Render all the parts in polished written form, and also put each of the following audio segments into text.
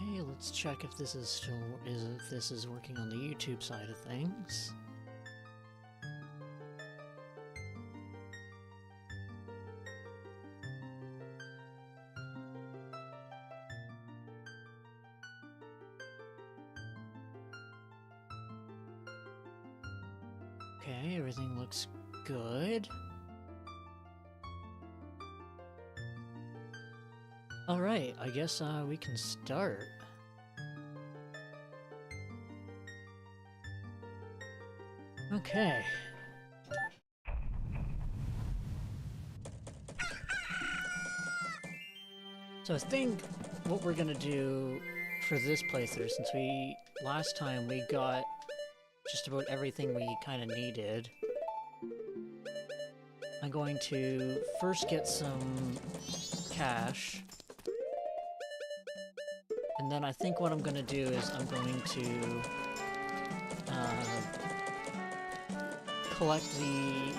Okay, let's check if this is still if this is working on the YouTube side of things. Okay, everything looks good. Alright, I guess we can start. Okay. So I think what we're gonna do for this playthrough, since last time we got just about everything we kind of needed, I'm going to first get some cash. And then I think what I'm going to do is I'm going to collect the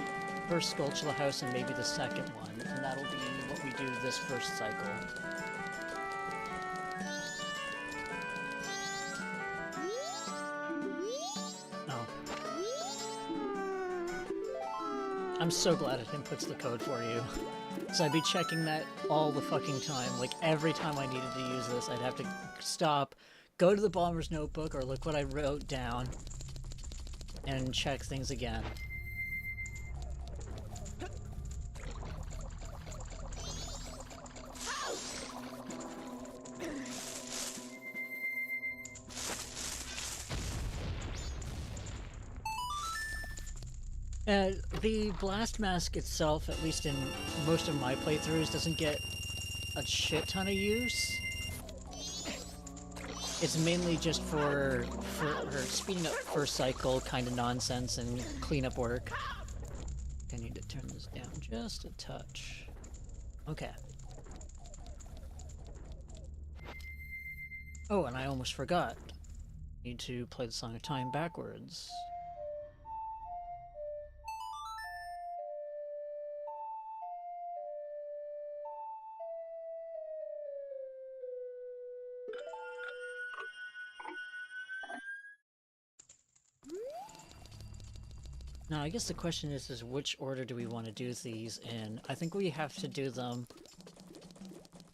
first Skulltula house and maybe the second one, and that'll be what we do this first cycle. Oh. I'm so glad it inputs the code for you. So I'd be checking that all the fucking time. Like, every time I needed to use this, I'd have to stop, go to the Bomber's Notebook, or look what I wrote down, and check things again. The blast mask itself, at least in most of my playthroughs, doesn't get a shit ton of use. It's mainly just for speeding up first cycle kind of nonsense and cleanup work. I need to turn this down just a touch. Okay. Oh, and I almost forgot. Need to play the Song of Time backwards. Now, I guess the question is which order do we want to do these in? I think we have to do them...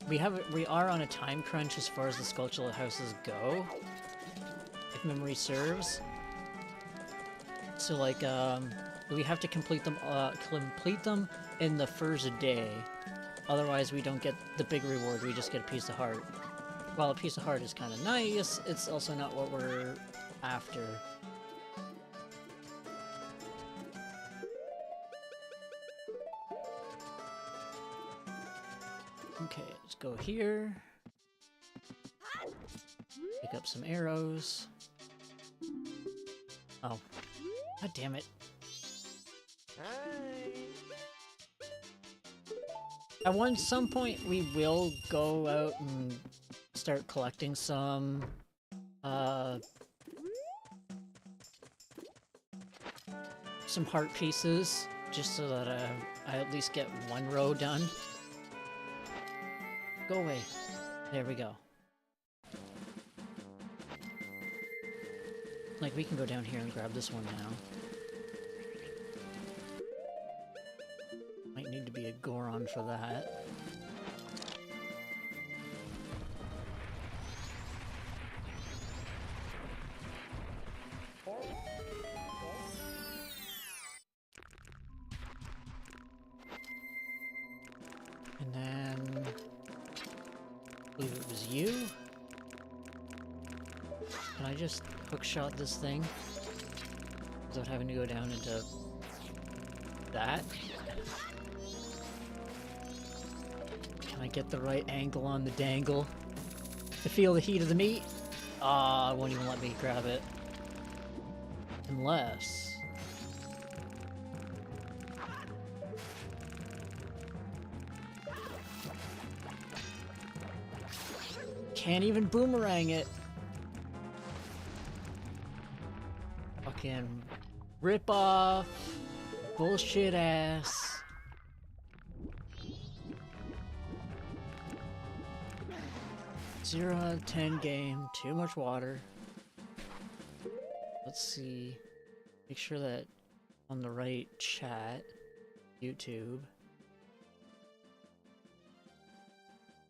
We are on a time crunch as far as the Skulltula houses go, if memory serves. So, like, we have to complete them in the first day. Otherwise, we don't get the big reward, we just get a piece of heart. While a piece of heart is kind of nice, it's also not what we're after. Okay, let's go here. Pick up some arrows. Oh. God damn it. At some point we will go out and start collecting some heart pieces, just so that I at least get one row done. Go away. There we go. Like, we can go down here and grab this one now. Might need to be a Goron for that. And then... I believe it was you? Can I just hookshot this thing without having to go down into that? Can I get the right angle on the dangle to feel the heat of the meat? Ah, it won't even let me grab it. Unless... Can't even boomerang it. Fucking rip off. Bullshit ass. 0 out of 10 game, too much water. Let's see. Make sure that on the right chat, YouTube.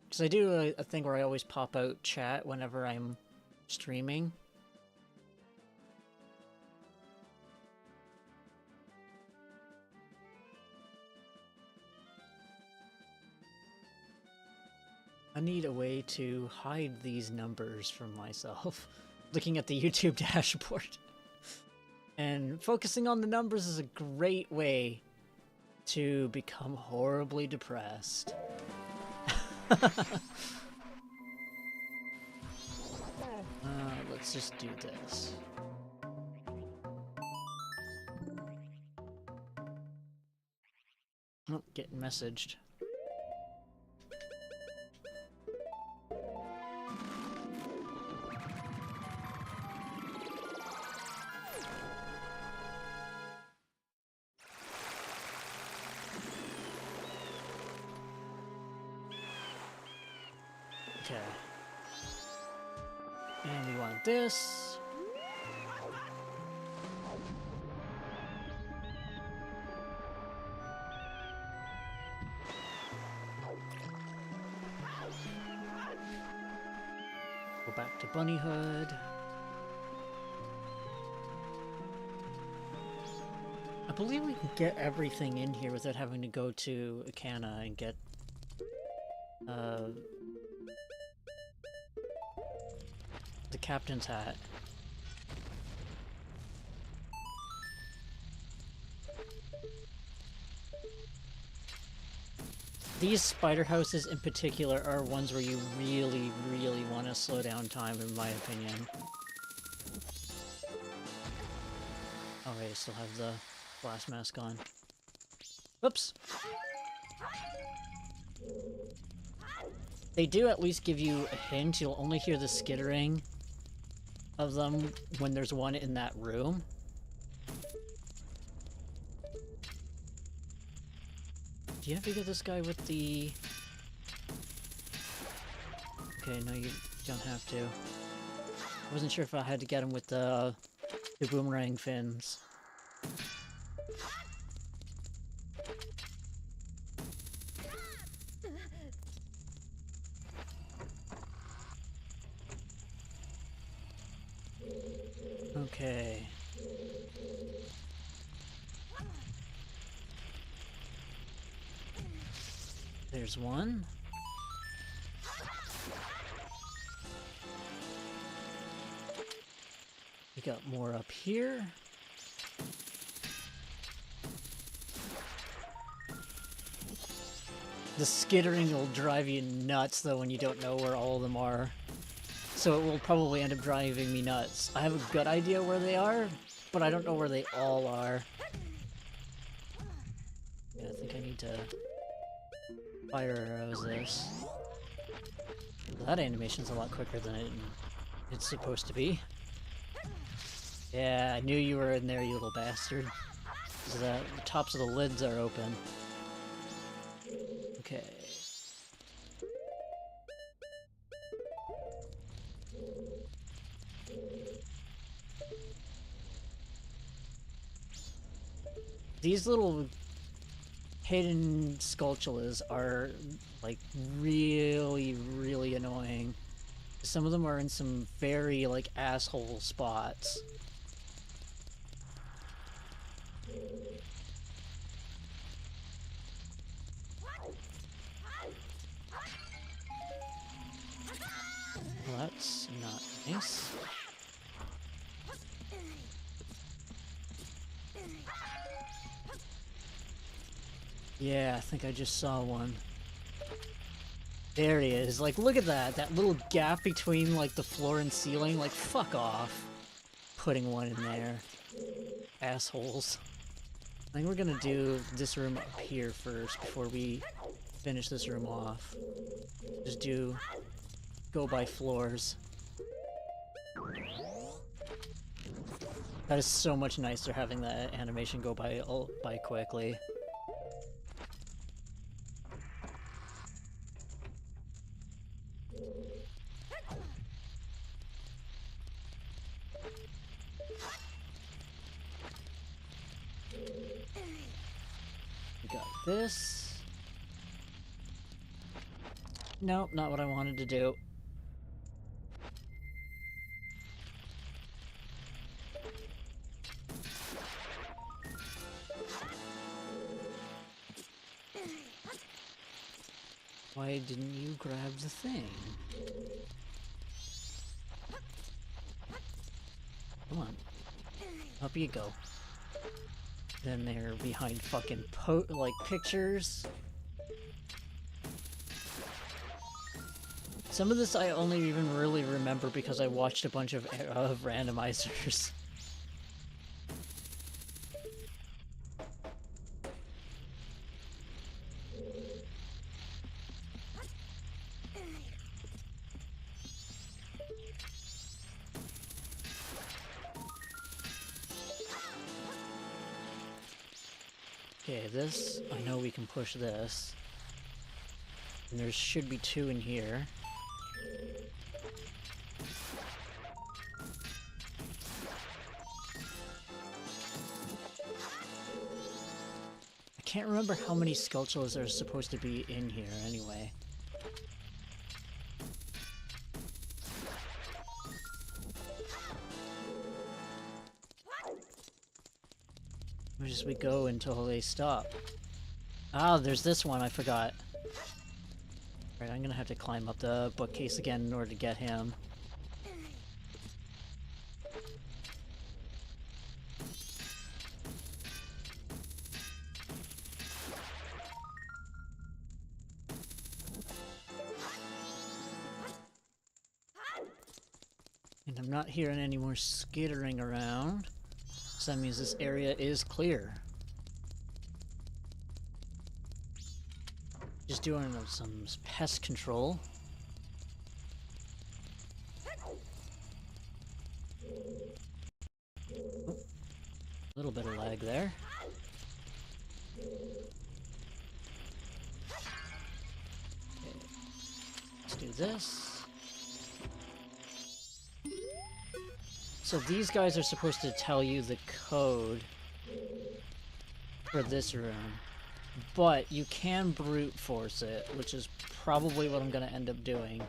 Because I do a thing where I always pop out chat whenever I'm streaming. I need a way to hide these numbers from myself. Looking at the YouTube dashboard. And focusing on the numbers is a great way to become horribly depressed. Let's just do this. Oh, getting messaged. Okay. And we want this. Go back to Bunnyhood. I believe we can get everything in here without having to go to Akana and get the captain's hat. These spider houses in particular are ones where you really, really want to slow down time, in my opinion. Oh wait, I still have the blast mask on. Whoops! They do at least give you a hint. You'll only hear the skittering of them when there's one in that room. Do you have to get this guy with the... Okay, no, you don't have to. I wasn't sure if I had to get him with the boomerang fins. Okay. There's one. We got more up here. The skittering will drive you nuts though when you don't know where all of them are. So it will probably end up driving me nuts. I have a good idea where they are, but I don't know where they all are. Yeah, I think I need to fire arrows this. That animation's a lot quicker than it's supposed to be. Yeah, I knew you were in there, you little bastard. So the tops of the lids are open. Okay. These little hidden sculptulas are, like, really, really annoying. Some of them are in some very, like, asshole spots. Well, that's not nice. Yeah, I think I just saw one. There he is. Like, look at that. That little gap between, like, the floor and ceiling. Like, fuck off. Putting one in there. Assholes. I think we're gonna do this room up here first before we finish this room off. Just go by floors. That is so much nicer having that animation go by quickly. We got this. Nope, not what I wanted to do. Why didn't you grab the thing? Come on. Up you go. Then they're behind fucking like pictures. Some of this I only even really remember because I watched a bunch of randomizers. Okay, this, I know we can push this. And there should be 2 in here. I can't remember how many Skulltulas are supposed to be in here anyway. As we go until they stop. Ah, there's this one, I forgot. Right, I'm gonna have to climb up the bookcase again in order to get him. And I'm not hearing any more skittering around. So that means this area is clear. Just doing some pest control. Oh, a little bit of lag there. Okay. Let's do this. So these guys are supposed to tell you the code for this room, but you can brute force it, which is probably what I'm going to end up doing.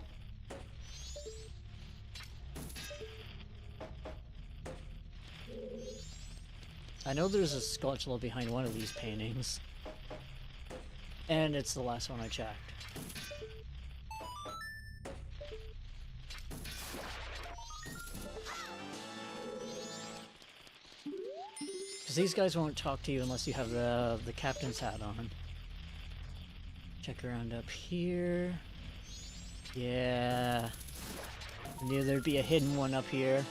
I know there's a Skulltula behind one of these paintings, and it's the last one I checked. Because these guys won't talk to you unless you have the captain's hat on. Check around up here. Yeah. I knew there'd be a hidden one up here.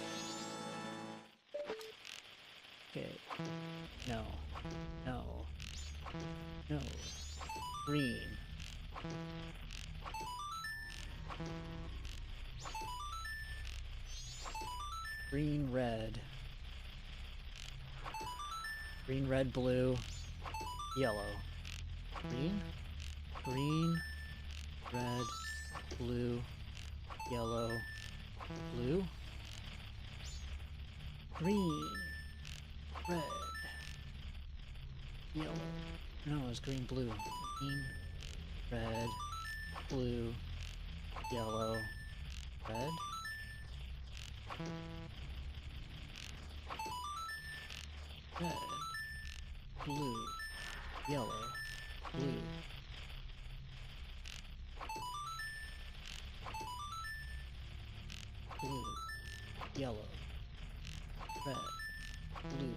Okay. No. No. No. Green. Green, red. Green, red, blue, yellow. Green, green, red, blue, yellow, blue. Green, red, yellow. No, it's green, blue. Green, red, blue, yellow, red. Red. Blue, yellow, blue. Blue, yellow, red, blue.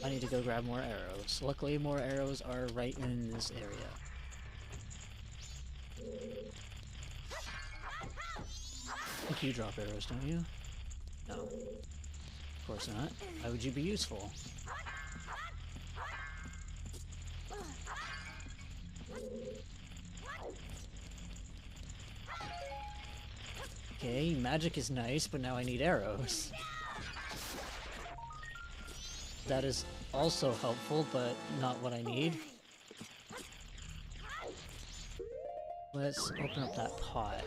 I need to go grab more arrows. Luckily, more arrows are right in this area. I think you drop arrows, don't you? No. Of course not. Why would you be useful? Okay, magic is nice, but now I need arrows. That is also helpful, but not what I need. Let's open up that pot.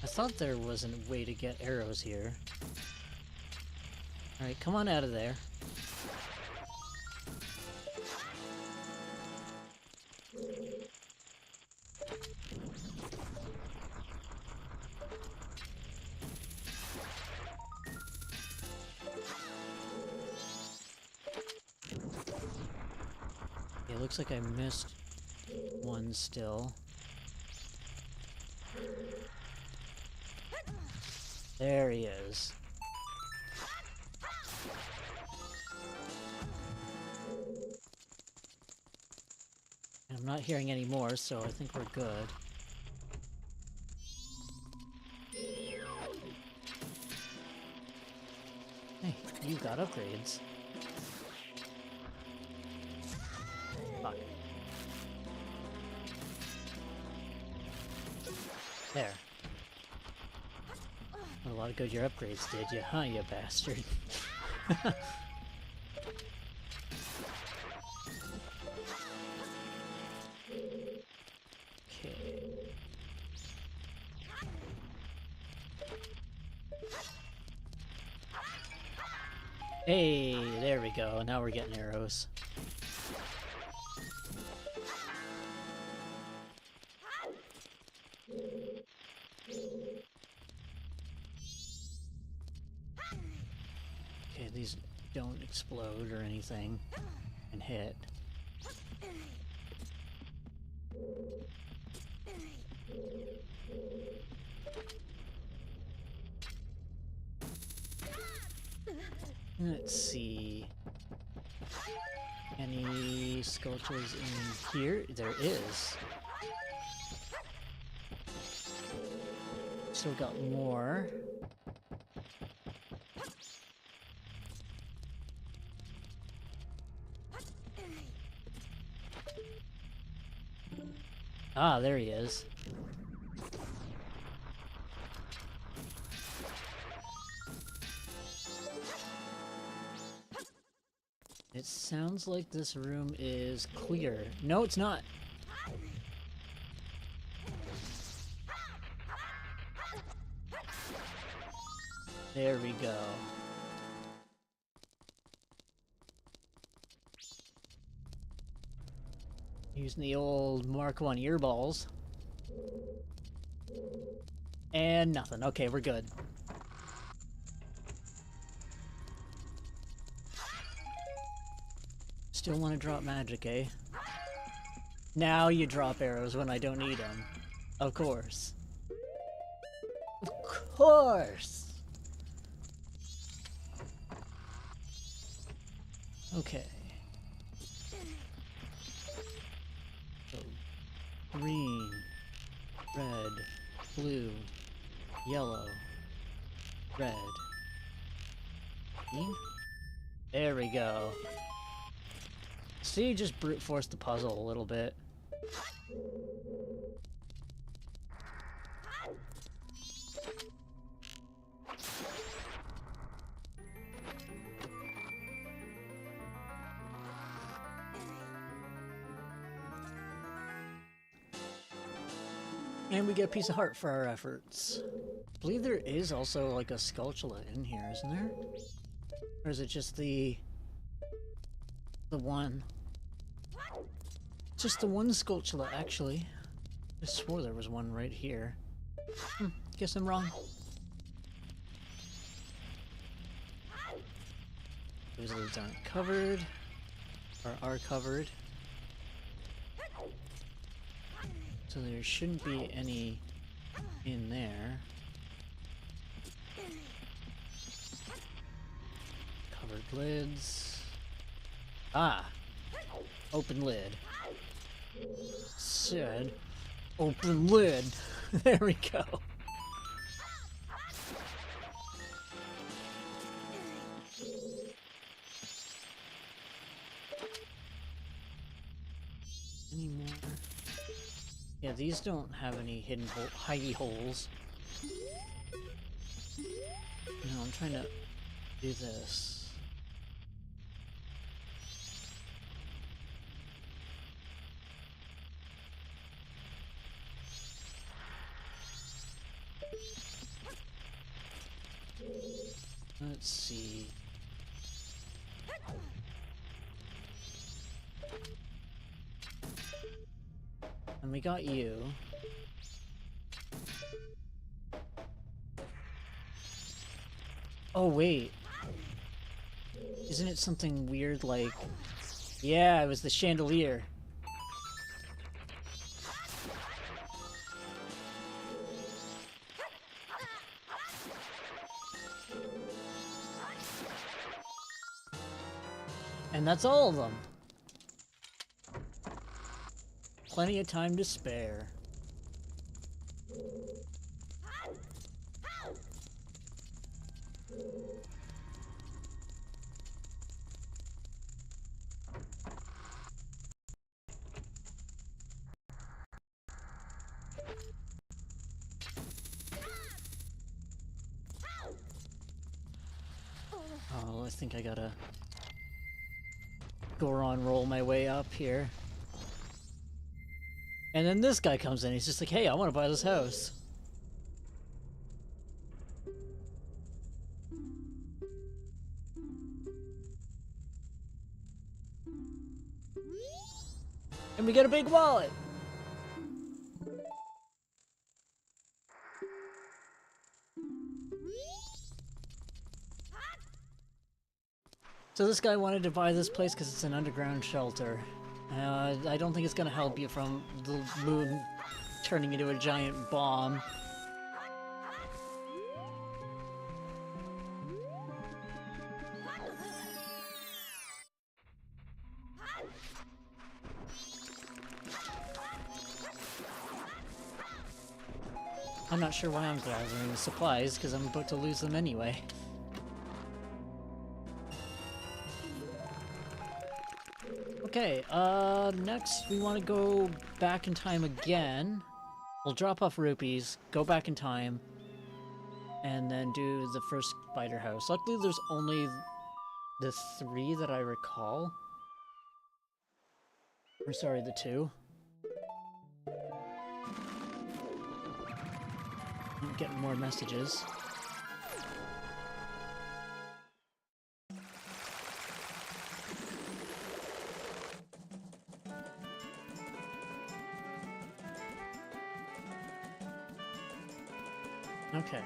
I thought there was a way to get arrows here. Alright, come on out of there. It looks like I missed one still. There he is. And I'm not hearing any more, so I think we're good. Hey, you got upgrades. Fuck. There. A lot of good your upgrades did you, huh, you bastard? Okay. Hey, there we go. Now we're getting arrows. Okay, these don't explode or anything and hit. Let's see. Any sculptures in here? There is. Still got more. Ah, there he is. It sounds like this room is clear. No, it's not. There we go. Using the old Mark I earballs. And nothing. Okay, we're good. Still want to drop magic, eh? Now you drop arrows when I don't need them. Of course. Of course! Okay. So, green, red, blue, yellow, red. Green? There we go. See, just brute force the puzzle a little bit. And we get a piece of heart for our efforts. I believe there is also like a Skulltula in here, isn't there? Or is it just the one? Just the one Skulltula, actually. I swore there was one right here. Guess I'm wrong. Those leads aren't covered. Or are covered. So there shouldn't be any in there. Covered lids. Ah! Open lid. Said, open lid. There we go. Any more? Yeah, these don't have any hidden hidey holes. No, I'm trying to do this. Let's see. And we got you. Oh, wait. Isn't it something weird like... Yeah, it was the chandelier. And that's all of them. Plenty of time to spare. Oh, I think I gotta Goron roll my way up here. And then this guy comes in, he's just like, hey, I want to buy this house. And we get a big wallet! So this guy wanted to buy this place because it's an underground shelter. I don't think it's gonna help you from the moon turning into a giant bomb. I'm not sure why I'm gathering the supplies, because I'm about to lose them anyway. Okay, next we want to go back in time again. We'll drop off rupees, go back in time, and then do the first spider house. Luckily there's only the 3 that I recall. Or sorry, the 2. I'm getting more messages. Okay,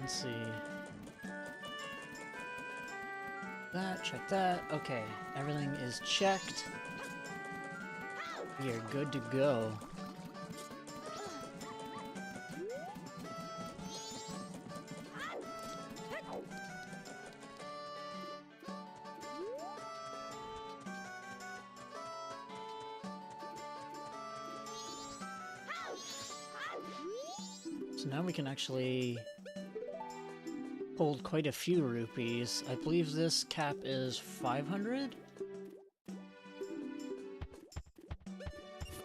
let's see. That, check that. Okay, everything is checked. We are good to go. So now we can actually hold quite a few rupees. I believe this cap is 500?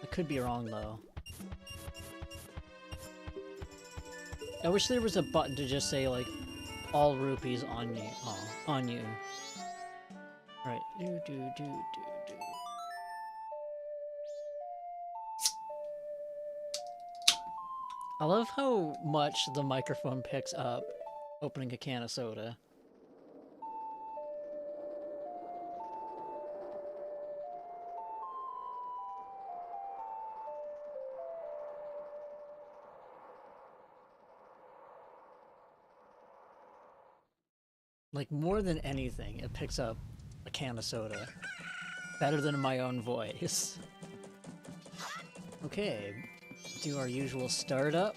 I could be wrong though. I wish there was a button to just say like, all rupees on you. Oh, on you. Right. Do. I love how much the microphone picks up opening a can of soda. Like, more than anything, it picks up a can of soda. Better than my own voice. Okay, do our usual startup.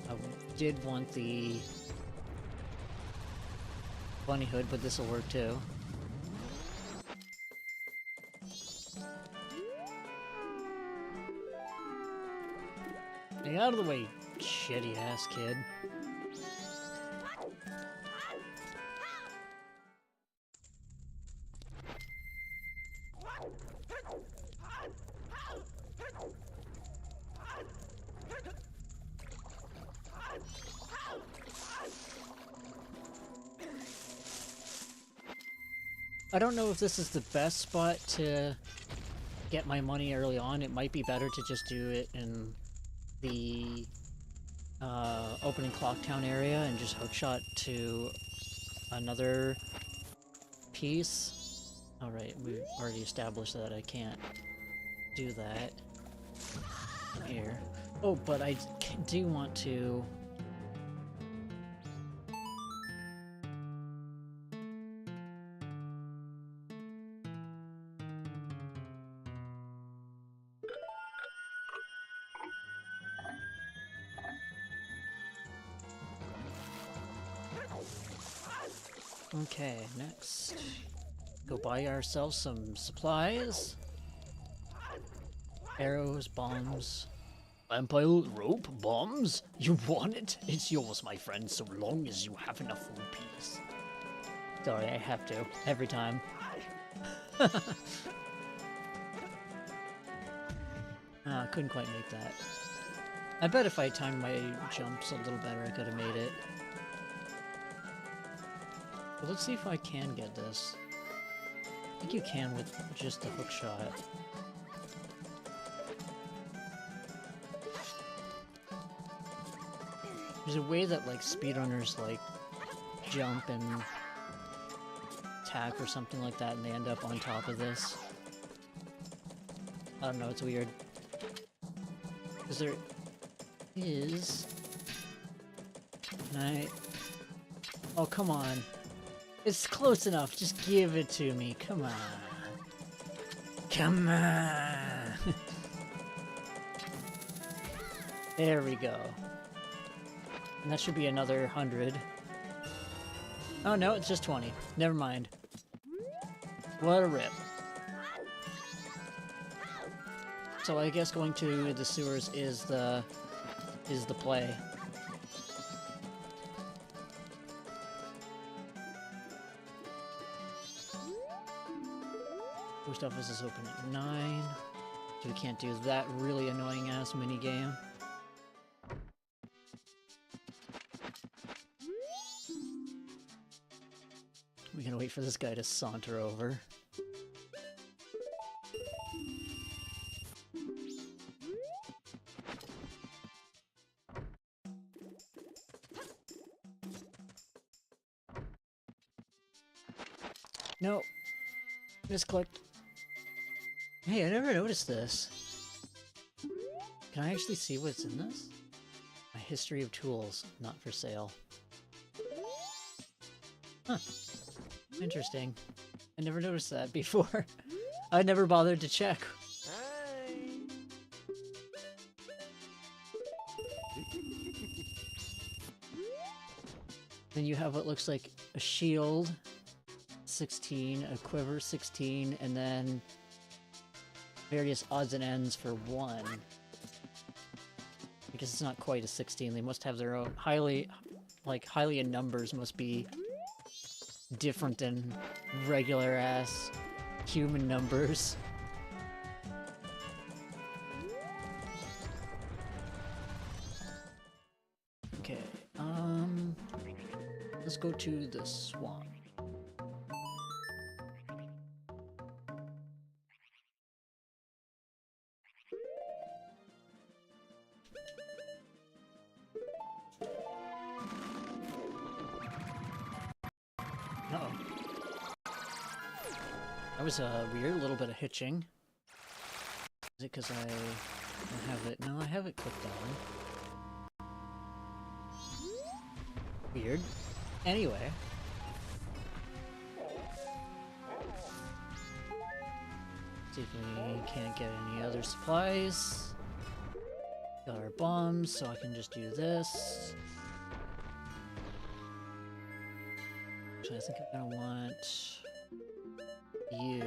I did want the bunny hood, but this will work too. Get out of the way, shitty ass kid. I don't know if this is the best spot to get my money early on. It might be better to just do it in the opening Clocktown area and just hookshot to another piece. Alright, we've already established that I can't do that here. Oh, but I do want to... Okay, next. Go buy ourselves some supplies. Arrows, bombs. Vampire rope, bombs? You want it? It's yours, my friend, so long as you have enough rupees. Sorry, I have to. Every time. Couldn't quite make that. I bet if I timed my jumps a little better, I could have made it. But let's see if I can get this. I think you can with just the hook shot. There's a way that, like, speedrunners, like, jump and attack or something like that, and they end up on top of this. I don't know, it's weird. Because there is... Oh, come on. It's close enough, just give it to me, come on. Come on! There we go. And that should be another 100. Oh no, it's just 20. Never mind. What a rip. So I guess going to the sewers is the play. Post office is open at 9. So we can't do that really annoying ass minigame. We gotta wait for this guy to saunter over. No! Misclicked. Hey, I never noticed this. Can I actually see what's in this? My history of tools, not for sale. Huh. Interesting. I never noticed that before. I never bothered to check. Hi. Then you have what looks like a shield, 16, a quiver, 16, and then various odds and ends for 1. Because it's not quite a 16, they must have their own highly in numbers must be different than regular ass human numbers. Okay, let's go to the swamp. Uh-oh. That was a weird little bit of hitching. Is it because I don't have it? No, I have it clicked on. Weird. Anyway. See if we can't get any other supplies. Got our bombs, so I can just do this. Actually, I think I'm gonna want you.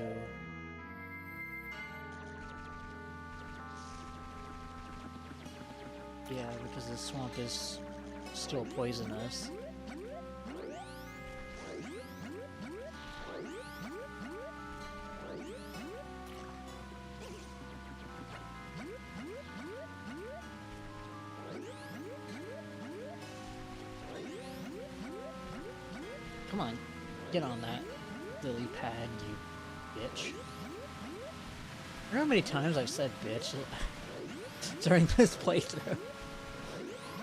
Yeah, because the swamp is still poisonous. Come on, get on that lily pad, you bitch. I don't know how many times I've said bitch during this playthrough.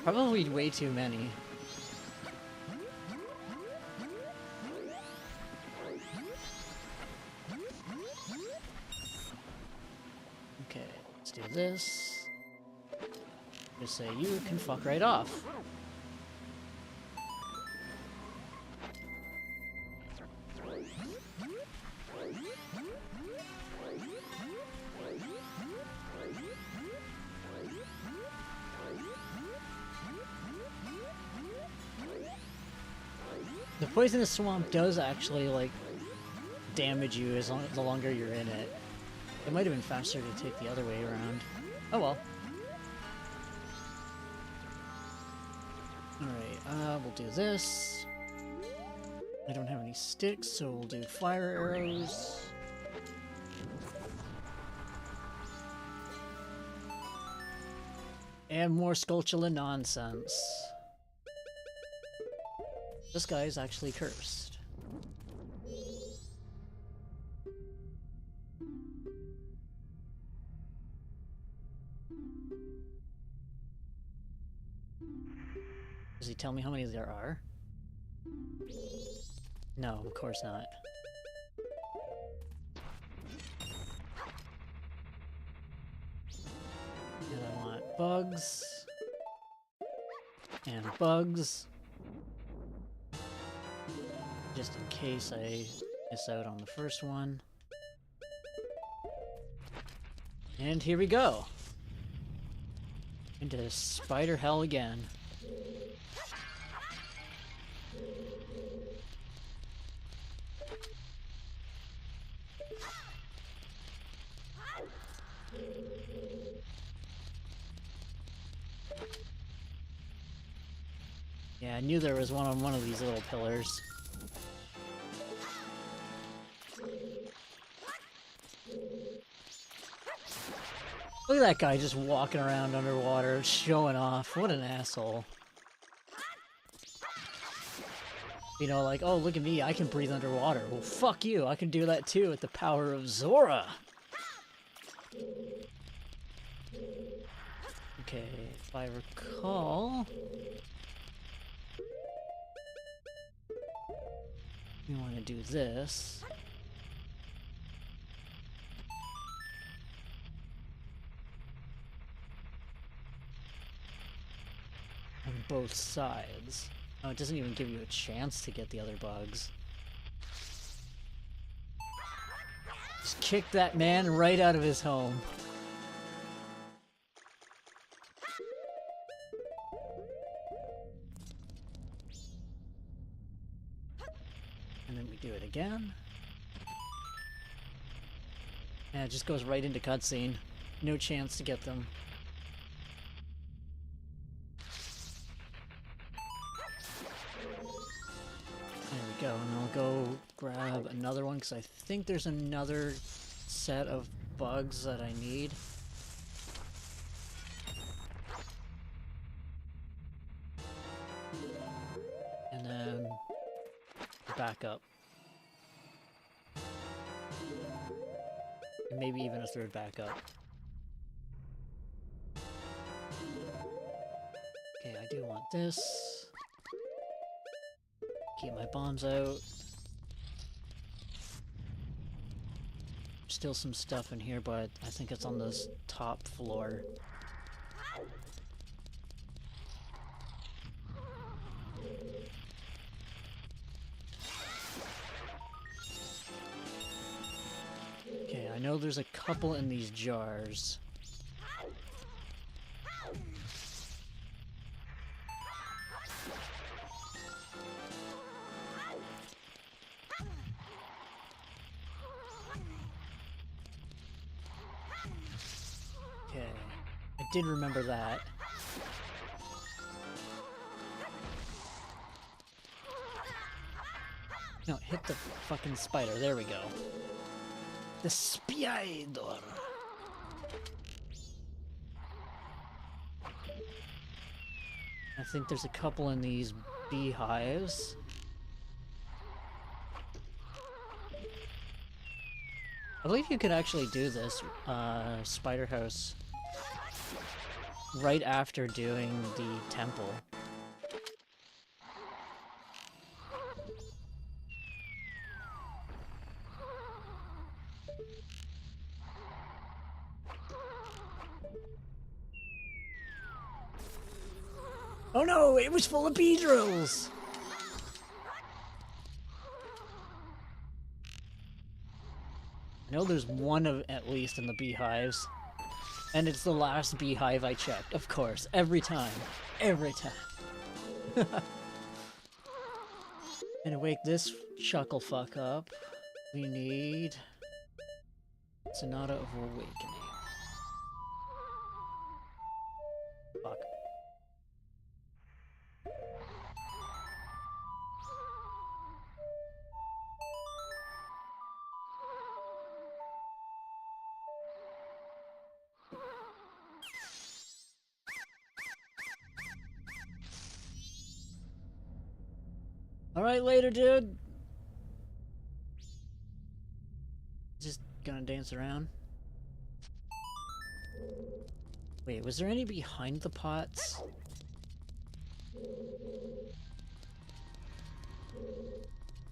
Probably way too many. Okay, let's do this. Just say you can fuck right off. The poisonous swamp does actually, like, damage you the longer you're in it. It might have been faster to take the other way around. Oh well. Alright, we'll do this. I don't have any sticks, so we'll do fire arrows. And more Skulltula nonsense. This guy is actually cursed. Does he tell me how many there are? No, of course not. And I want bugs. And bugs. Just in case I miss out on the first one. And here we go! Into spider hell again. Yeah, I knew there was one on one of these little pillars. Look at that guy just walking around underwater, showing off. What an asshole. You know, like, oh, look at me, I can breathe underwater. Well, fuck you, I can do that too with the power of Zora. Okay, if I recall... we want to do this. On both sides. Oh, it doesn't even give you a chance to get the other bugs. Just kick that man right out of his home. And then we do it again. And it just goes right into cutscene. No chance to get them. There we go, and I'll go grab another one because I think there's another set of bugs that I need. And then back up. And maybe even a third backup. Okay, I do want this. Keep my bombs out. Still some stuff in here, but I think it's on this top floor. Okay, I know there's a couple in these jars. Okay, I did remember that. No, hit the fucking spider, there we go. The spider! I think there's a couple in these beehives. I believe you could actually do this, spider house. right after doing the temple. Oh no, it was full of beedrills! I know there's one of at least in the beehives. And it's the last beehive I checked, of course, every time. Every time. And to wake this chuckle fuck up, we need Sonata of Awakening. Fuck. Alright, later, dude. Just gonna dance around. Wait, was there any behind the pots?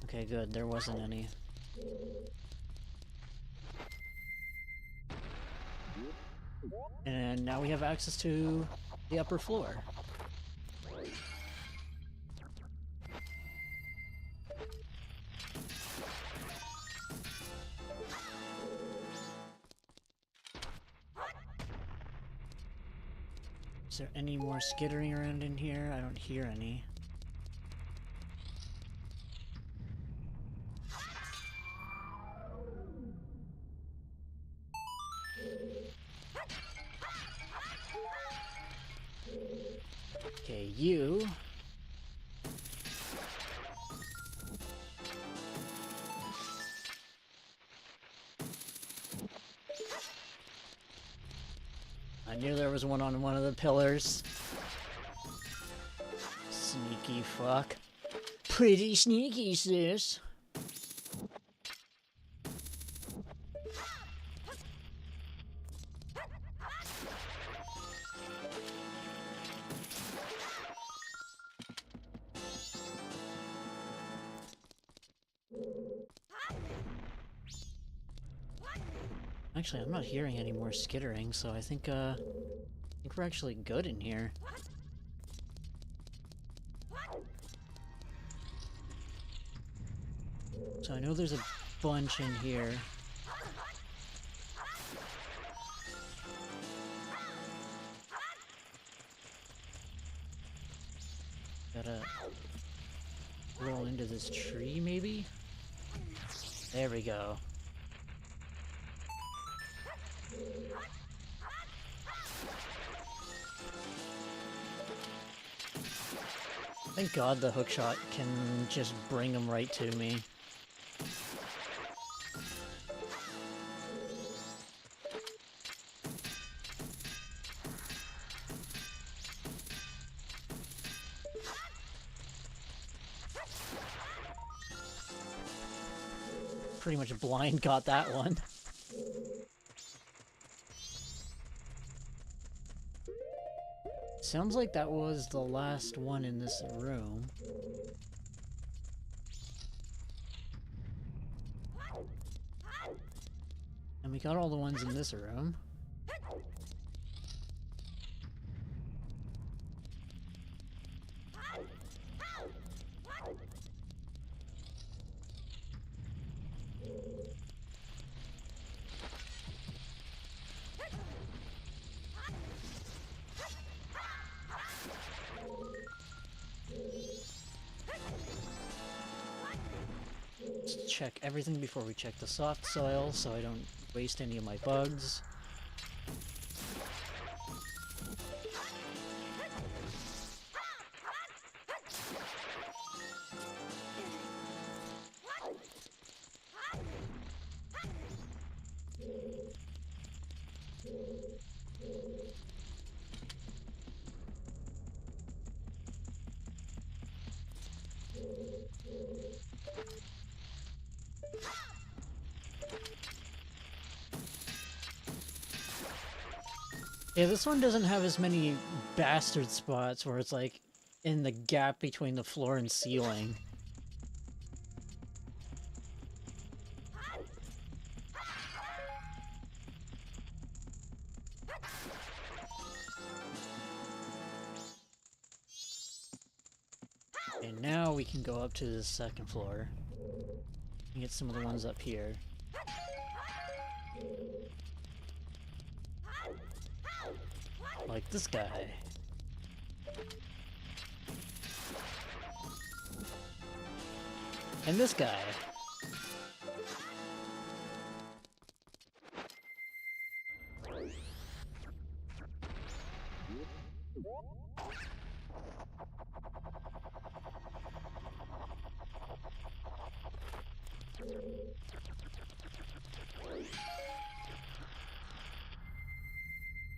Okay, good. There wasn't any. And now we have access to the upper floor. Is there any more skittering around in here? I don't hear any. Okay, you. I knew there was one on one of the pillars. Sneaky fuck. Pretty sneaky, sis. Actually, I'm not hearing any more skittering, so I think we're actually good in here. So I know there's a bunch in here. Gotta roll into this tree, maybe? There we go. Thank God the hookshot can just bring them right to me. Pretty much blind got that one. Sounds like that was the last one in this room. And we got all the ones in this room. Let's check everything before we check the soft soil so I don't waste any of my bugs. Yeah, this one doesn't have as many bastard spots where it's like in the gap between the floor and ceiling. And now we can go up to the second floor and get some of the ones up here. Like this guy. And this guy.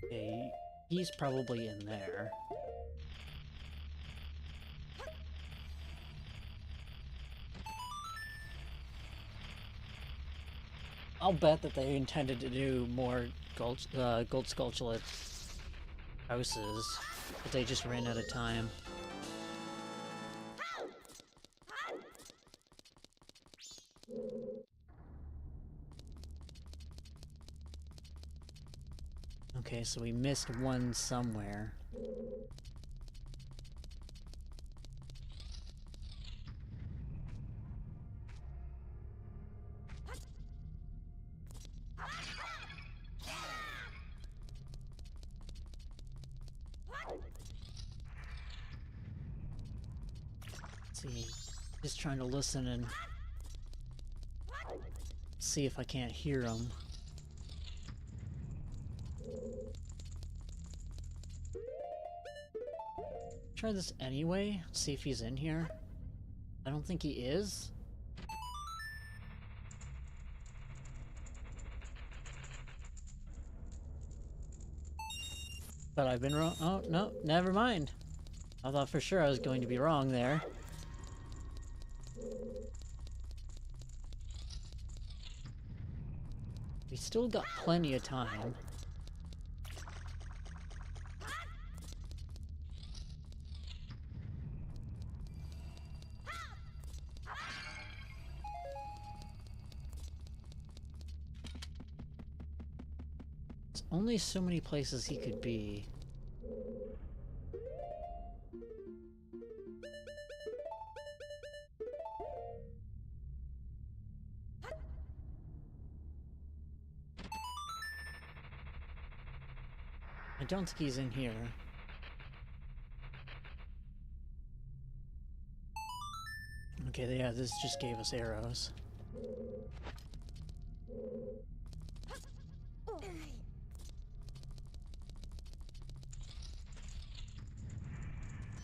Okay, he's probably in there. I'll bet that they intended to do more gold sculpture houses, but they just ran out of time. Okay, so we missed one somewhere. Let's see, just trying to listen and see if I can't hear him. Try this anyway, see if he's in here. I don't think he is. But I've been wrong. Oh, no, never mind. I thought for sure I was going to be wrong there. We still got plenty of time. There's only so many places he could be. I don't think he's in here. Okay, yeah, this just gave us arrows.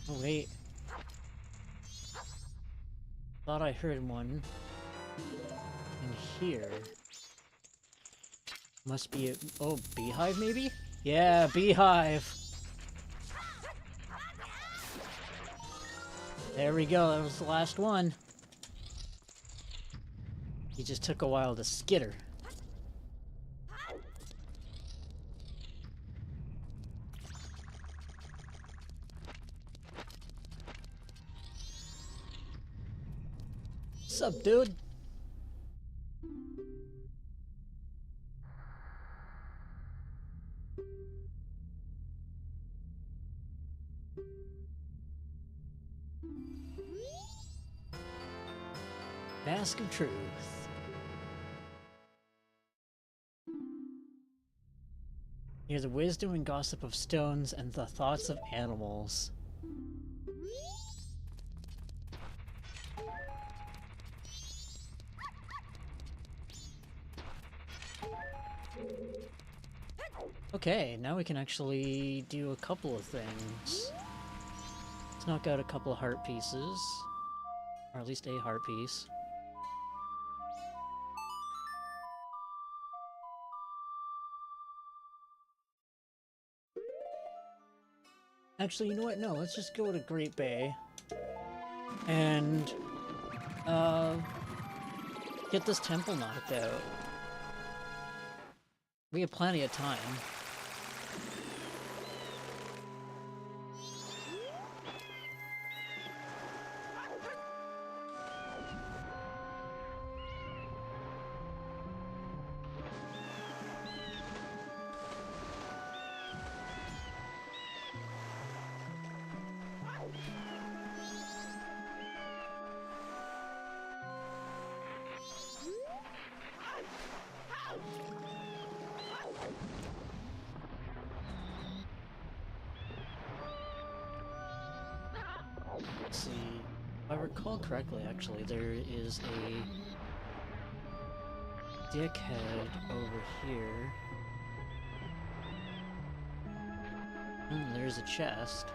Oh, wait. Thought I heard one in here. Must be a... Oh, beehive maybe? Yeah, beehive! There we go, that was the last one. He just took a while to skitter. What's up, dude? Mask of Truth. Hear the wisdom and gossip of stones and the thoughts of animals. Okay, now we can actually do a couple of things. Let's knock out a couple of heart pieces. Or at least a heart piece. Actually, you know what? No, let's just go to Great Bay. And, get this temple knocked out. We have plenty of time. Let's see. If I recall correctly, actually, there is a dickhead over here. And there's a chest.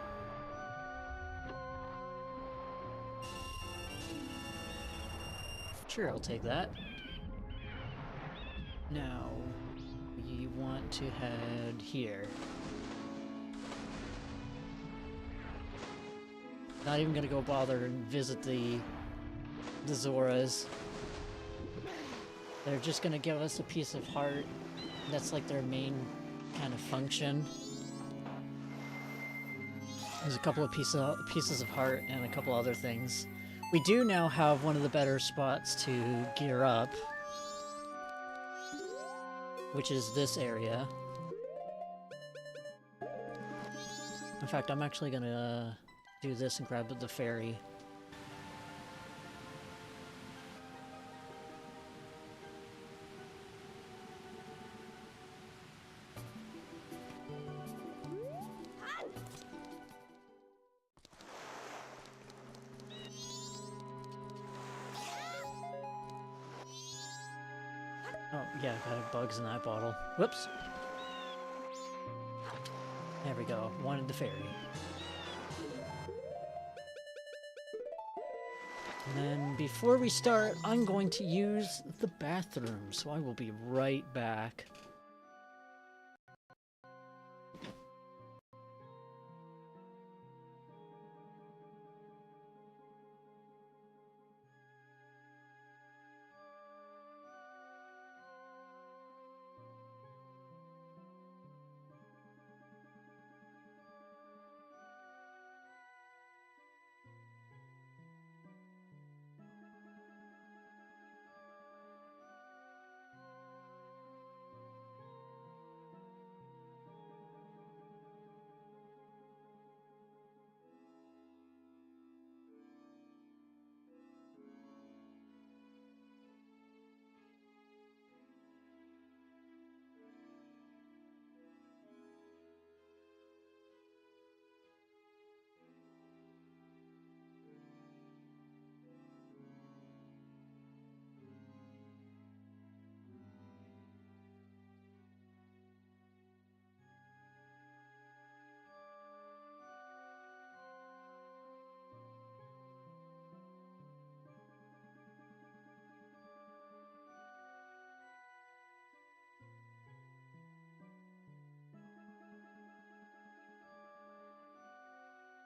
Sure, I'll take that. Now, we want to head here. Not even gonna go bother and visit the Zoras. They're just gonna give us a piece of heart. That's like their main kind of function. There's a couple of pieces of heart and a couple other things. We do now have one of the better spots to gear up, which is this area. In fact, I'm actually gonna do this and grab the ferry. Oh, yeah, got bugs in that bottle. Whoops. There we go. Wanted the ferry. And then before we start, I'm going to use the bathroom, so I will be right back.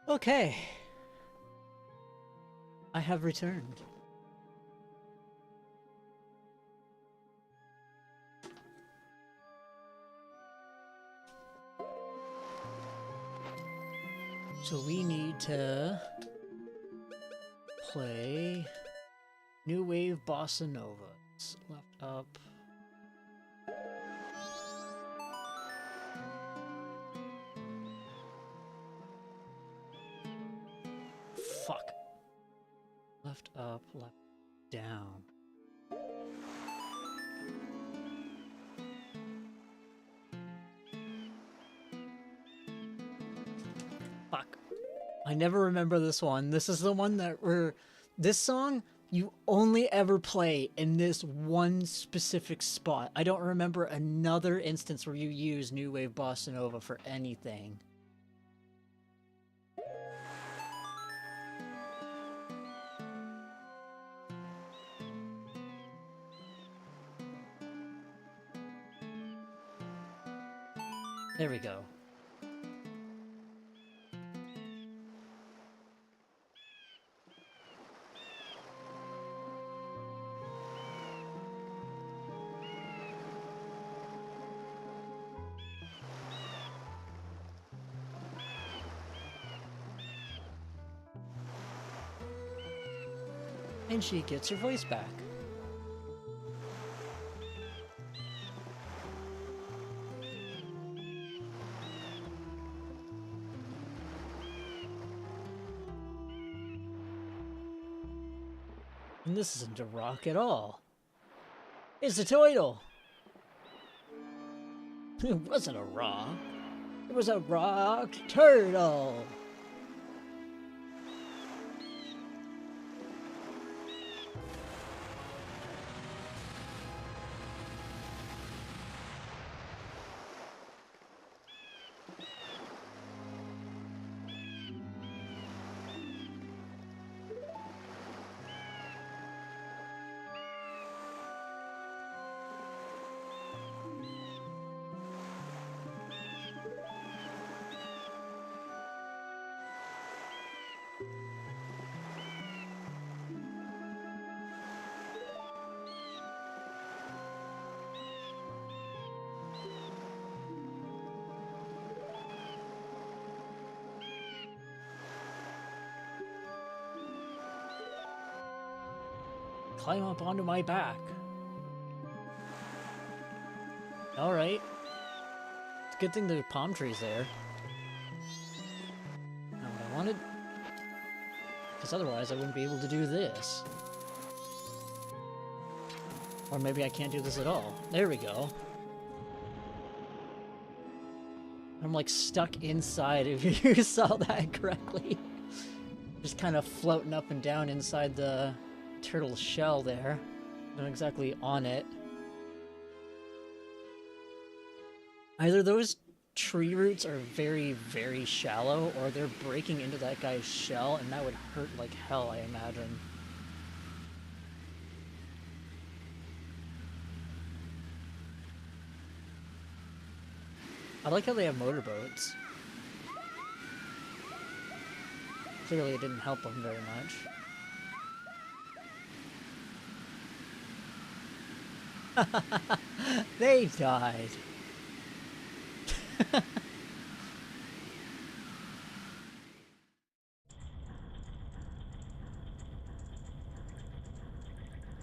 Okay. I have returned. So we need to play New Wave Bossa Nova. It's left up. Fuck. Left up, left down. Fuck. I never remember this one. This is the one that this song you only ever play in this one specific spot. I don't remember another instance where you use New Wave Bossa Nova for anything. There we go. And she gets her voice back. And this isn't a rock at all. It's a turtle. It wasn't a rock. It was a rock turtle. Climb up onto my back. Alright. It's a good thing the palm tree's there. Not what I wanted. Because otherwise I wouldn't be able to do this. Or maybe I can't do this at all. There we go. I'm like stuck inside, if you saw that correctly. Just kind of floating up and down inside the turtle shell there. Not exactly on it. Either those tree roots are very, very shallow, or they're breaking into that guy's shell, and that would hurt like hell, I imagine. I like how they have motorboats. Clearly it didn't help them very much. They died.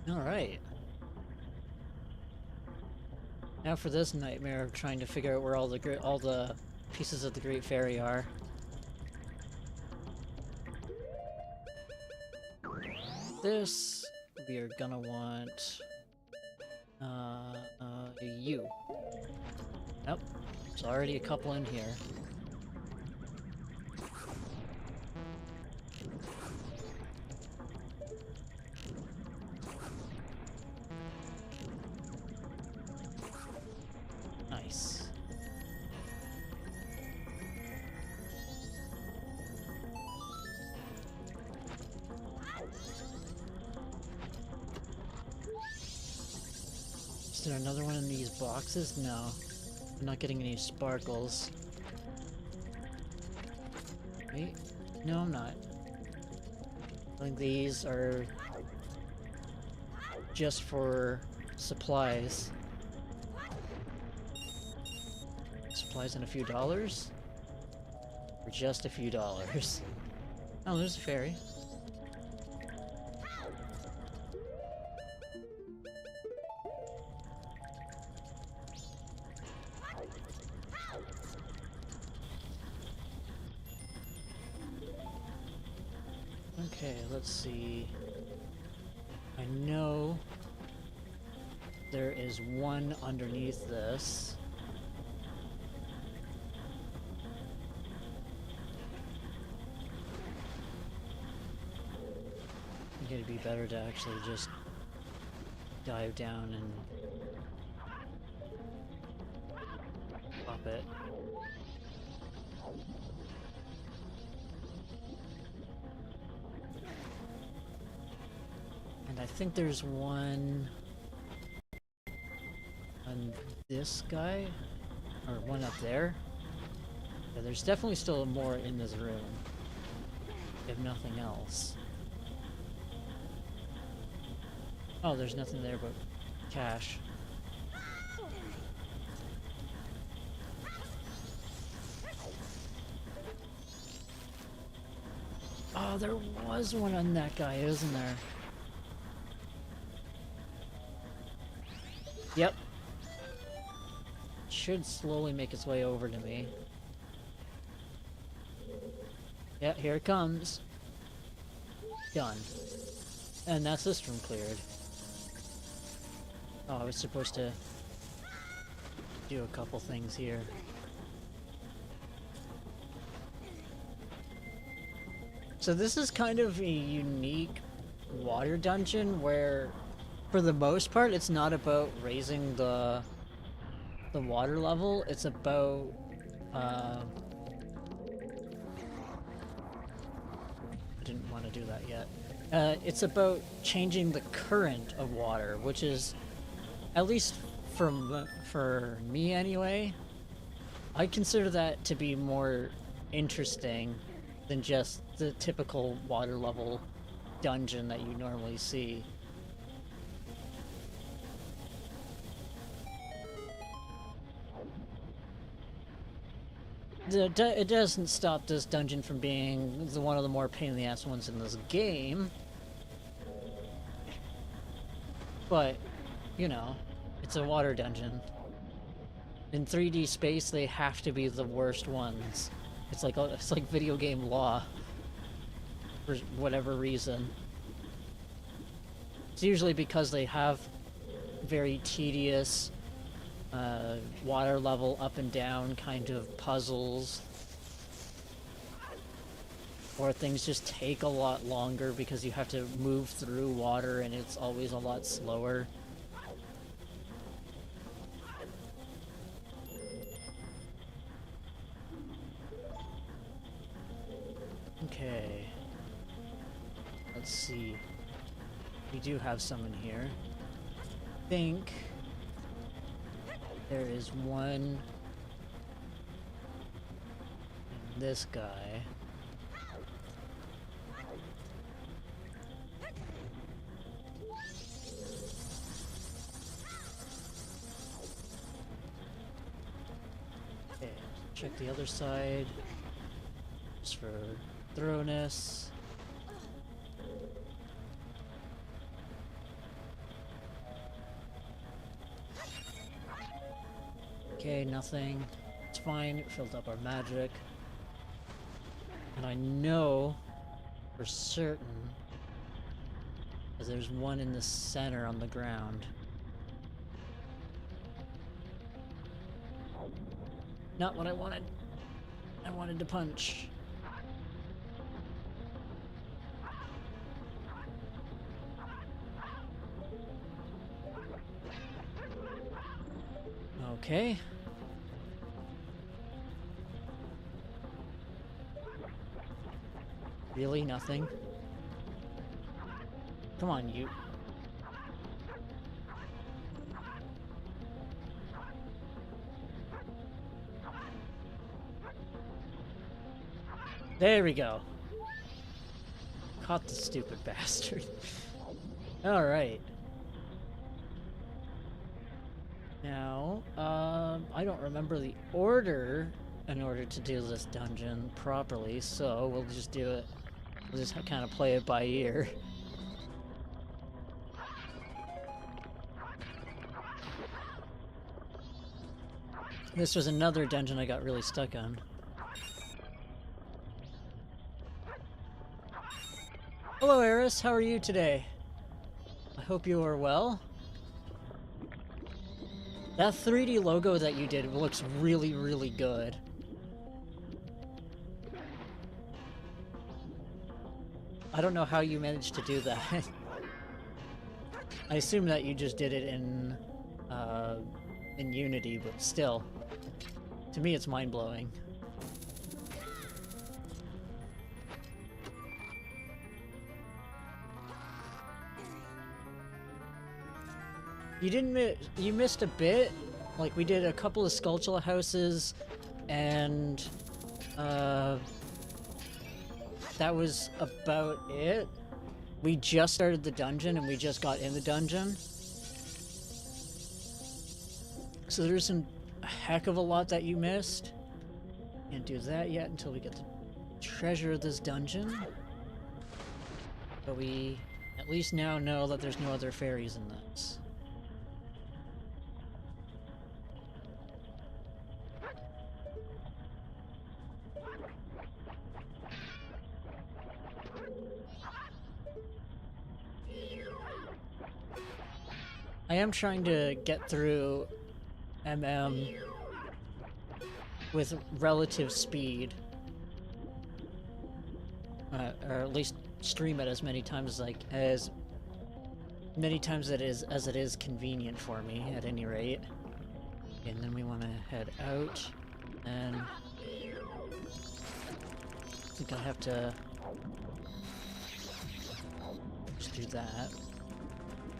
Alright. Now for this nightmare of trying to figure out where all the pieces of the Great Fairy are. This we are gonna want you. Nope. There's already a couple in here. Nice. Is there another one in these boxes? No. I'm not getting any sparkles. Wait. No, I'm not. I think these are just for supplies. Supplies and a few dollars? For just a few dollars. Oh, there's a fairy. Okay, let's see. I know there is one underneath this. I think it'd be better to actually just dive down and pop it. And I think there's one on this guy, or one up there. Yeah, there's definitely still more in this room, if nothing else. Oh, there's nothing there but cash. Oh, there was one on that guy, isn't there? Yep. Should slowly make its way over to me. Yeah, here it comes. Done. And that's this room cleared. Oh, I was supposed to do a couple things here. So this is kind of a unique water dungeon where, for the most part, it's not about raising the water level. It's about I didn't want to do that yet. It's about changing the current of water, which is, at least for me anyway, I consider that to be more interesting than just the typical water level dungeon that you normally see. It doesn't stop this dungeon from being one of the more pain in the ass ones in this game. But, you know, it's a water dungeon. In 3D space, they have to be the worst ones. It's like video game law. For whatever reason. It's usually because they have very tedious water level up and down kind of puzzles. Or things just take a lot longer because you have to move through water and it's always a lot slower. Okay. Let's see. We do have some in here. I think there is one in this guy. Okay, check the other side just for thoroughness. Okay, nothing. It's fine, it filled up our magic. And I know for certain that there's one in the center on the ground. Not what I wanted. I wanted to punch. Okay. Really? Nothing? Come on, you. There we go. Caught the stupid bastard. Alright. Now, I don't remember the order in order to do this dungeon properly, so we'll just do it. We'll just kind of play it by ear. This was another dungeon I got really stuck on. Hello, Eris. How are you today? I hope you are well. That 3D logo that you did looks really, really good. I don't know how you managed to do that. I assume that you just did it in Unity, but still. To me, it's mind-blowing. You missed a bit. Like, we did a couple of Skulltula houses, and that was about it. We just started the dungeon, and we just got in the dungeon. So there's a heck of a lot that you missed. Can't do that yet until we get the treasure of this dungeon. But we at least now know that there's no other fairies in this. I am trying to get through MM with relative speed, or at least stream it as many times as it is convenient for me, at any rate. And then we want to head out, and I think I have to just do that.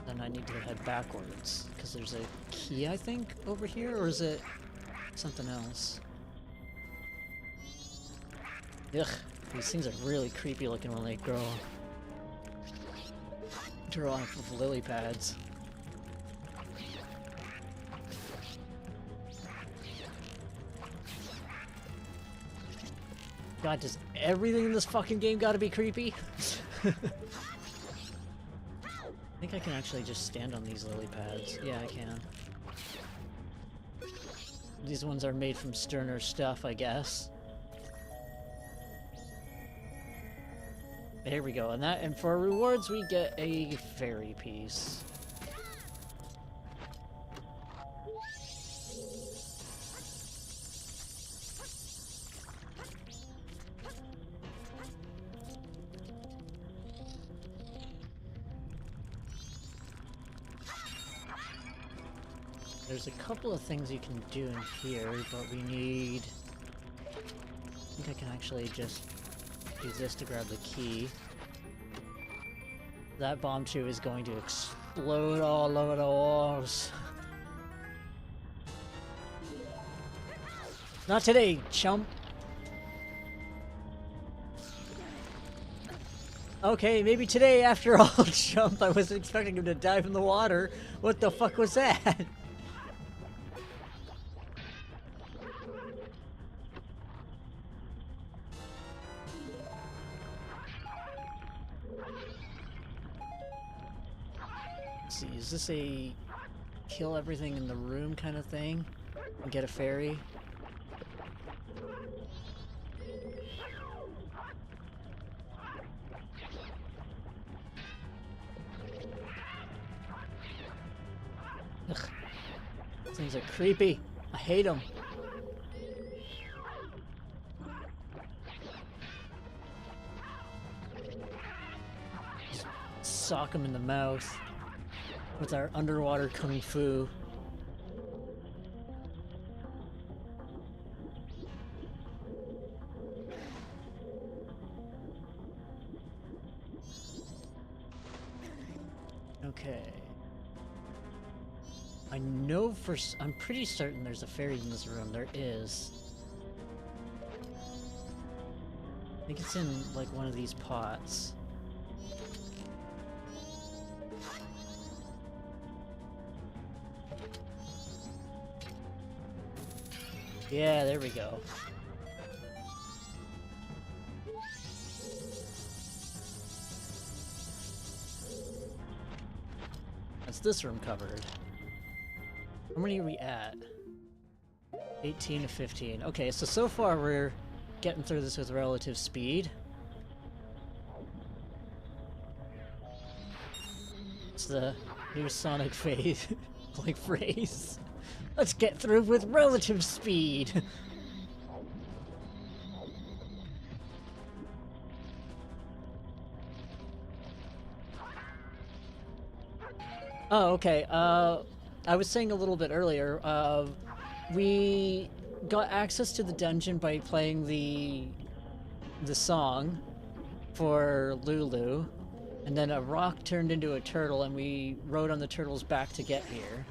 Then I need to head backwards, because there's a key, I think, over here, or is it something else? Ugh. These things are really creepy looking when they grow off of lily pads. God, does everything in this fucking game gotta be creepy? I think I can actually just stand on these lily pads. Yeah, I can. These ones are made from sterner stuff, I guess. There we go, and for rewards we get a fairy piece. There's a couple of things you can do in here, but we need... I think I can actually just use this to grab the key. That bomb tube is going to explode all over the walls. Not today, chump! Okay, maybe today after all, chump. I wasn't expecting him to dive in the water. What the fuck was that? See, is this a kill everything in the room kind of thing? And get a fairy? Ugh. Things are creepy. I hate them. Sock them in the mouth with our underwater kung fu. Okay. I know I'm pretty certain there's a fairy in this room. There is. I think it's in, like, one of these pots. Yeah, there we go. That's this room covered. How many are we at? 18 to 15. Okay, so far we're getting through this with relative speed. It's the new Sonic phase, like phrase. Let's get through with relative speed. Oh, okay. I was saying a little bit earlier, we got access to the dungeon by playing the song for Lulu, and then a rock turned into a turtle, and we rode on the turtle's back to get here.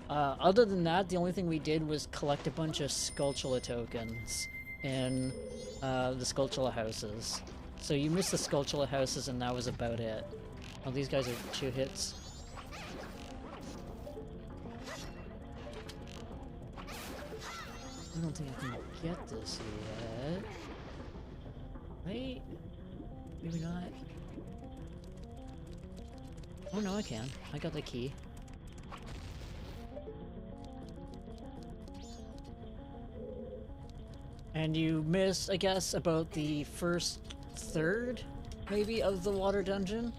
Other than that, the only thing we did was collect a bunch of Skulltula tokens in the Skulltula houses. So you missed the Skulltula houses, and that was about it. Oh, these guys are 2 hits. I don't think I can get this yet. Wait. Maybe not. Oh no, I can. I got the key. And you missed, I guess, about the first third, maybe, of the water dungeon?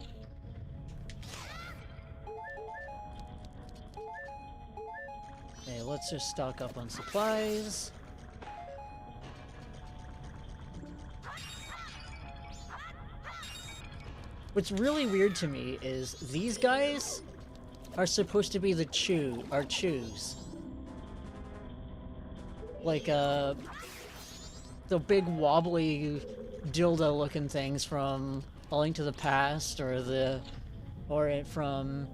Okay, let's just stock up on supplies. What's really weird to me is these guys are supposed to be the chews. Like, the big wobbly dildo looking things from A Link to the Past, or from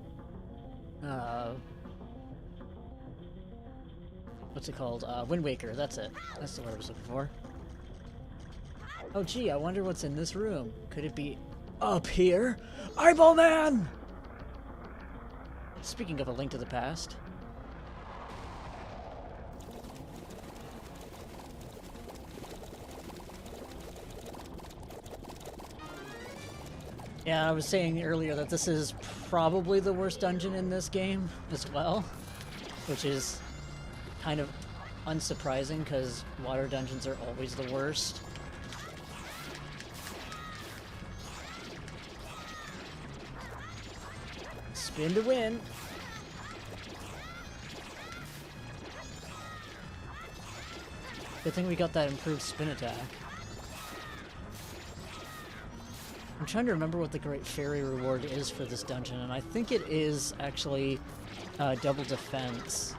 what's it called? Wind Waker, that's it. That's the word I was looking for. Oh gee, I wonder what's in this room. Could it be up here? Eyeball Man! Speaking of A Link to the Past. Yeah, I was saying earlier that this is probably the worst dungeon in this game as well, which is kind of unsurprising because water dungeons are always the worst. Spin to win. Good thing we got that improved spin attack. I'm trying to remember what the Great Fairy reward is for this dungeon, and I think it is actually double defense.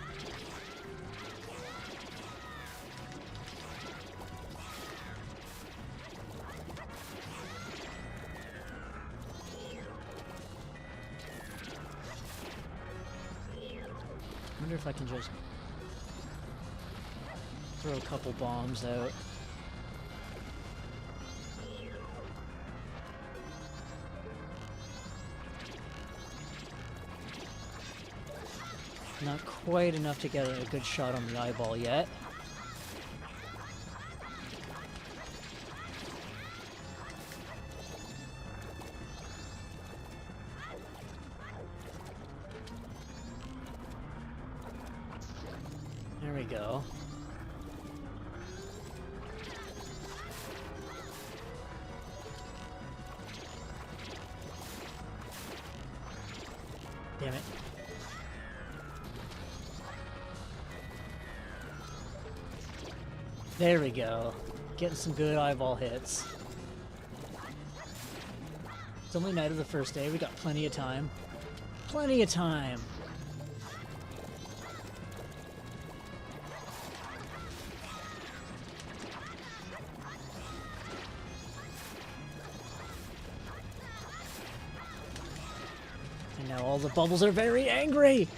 I wonder if I can just throw a couple bombs out. Not quite enough to get a good shot on the eyeball yet. There we go. Damn it. There we go. Getting some good eyeball hits. It's only night of the first day. We got plenty of time. Plenty of time. And now all the bubbles are very angry.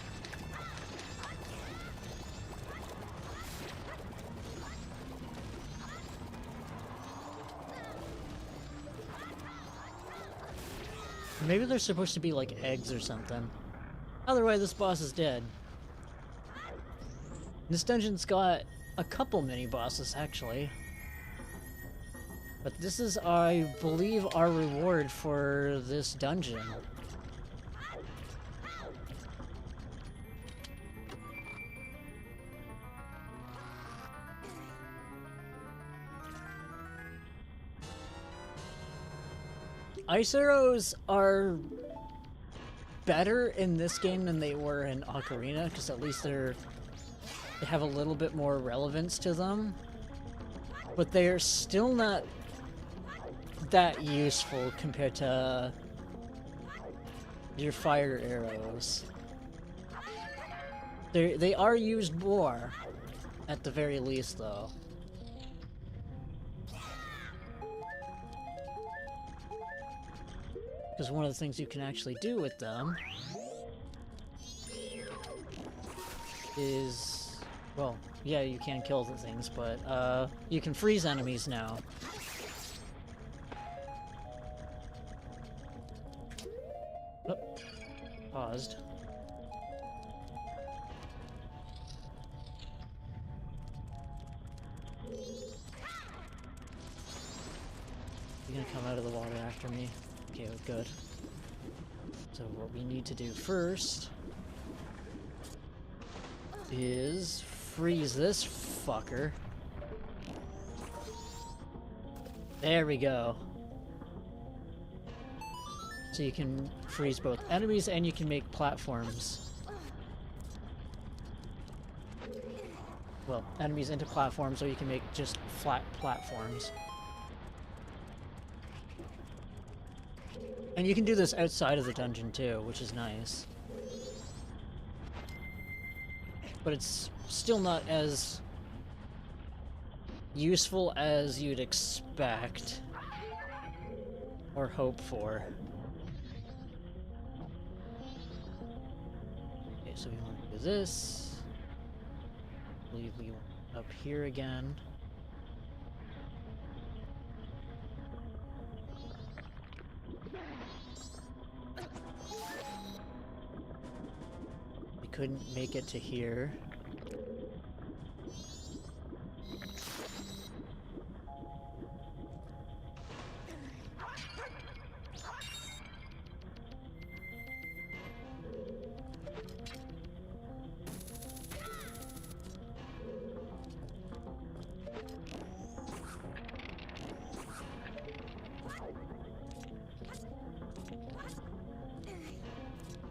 Maybe they're supposed to be like eggs or something. Either way, this boss is dead. This dungeon's got a couple mini-bosses, actually. But this is, I believe, our reward for this dungeon. Ice arrows are better in this game than they were in Ocarina, because at least they have a little bit more relevance to them. But they are still not that useful compared to your fire arrows. They are used more, at the very least, though. Because one of the things you can actually do with them is, well, yeah, you can kill the things, but you can freeze enemies now. Oh, paused. You're gonna come out of the water after me? Okay, good. So what we need to do first is freeze this fucker. There we go. So you can freeze both enemies and you can make platforms. Well, enemies into platforms, or you can make just flat platforms. And you can do this outside of the dungeon too, which is nice. But it's still not as useful as you'd expect or hope for. Okay, so we want to do this. I believe we want up here again. couldn't make it to here.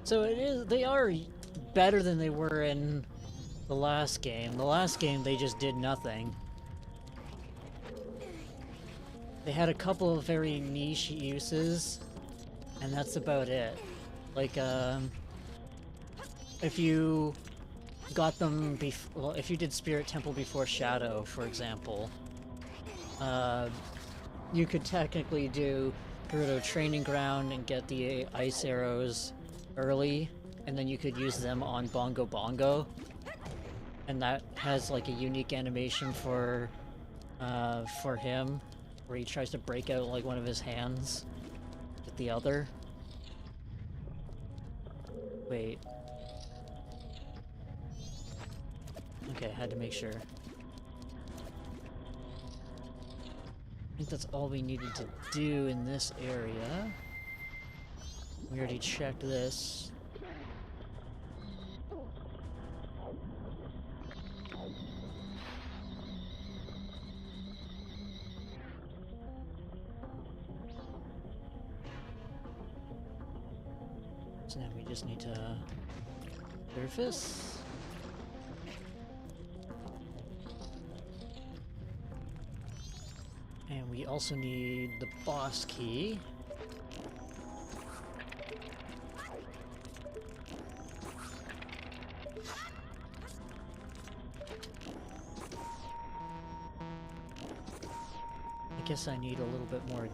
So they are better than they were in the last game. The last game, they just did nothing. They had a couple of very niche uses, and that's about it. Like, if you got them well, if you did Spirit Temple before Shadow, for example, you could technically do Gerudo Training Ground and get the ice arrows early, and then you could use them on Bongo Bongo, and that has like a unique animation for him, where he tries to break out like one of his hands with the other. Wait. Okay, had to make sure. I think that's all we needed to do in this area. We already checked this. So now we just need to surface. And we also need the boss key. I guess I need a little bit more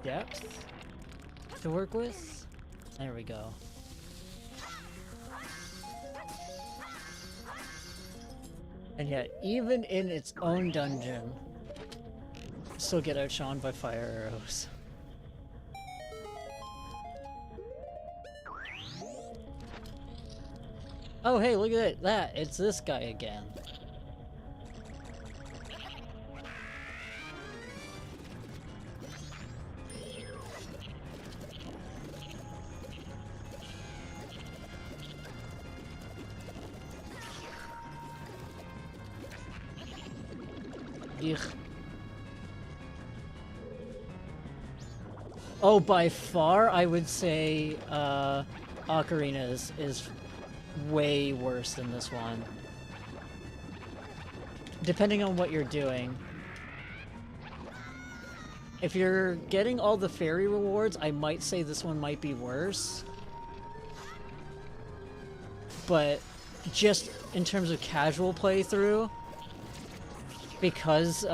depth to work with. There we go. And yet, even in its own dungeon, still get outshone by fire arrows. Oh hey, look at that! It's this guy again. Eugh. Oh, by far, I would say Ocarina is way worse than this one. Depending on what you're doing. If you're getting all the fairy rewards, I might say this one might be worse. But just in terms of casual playthrough, because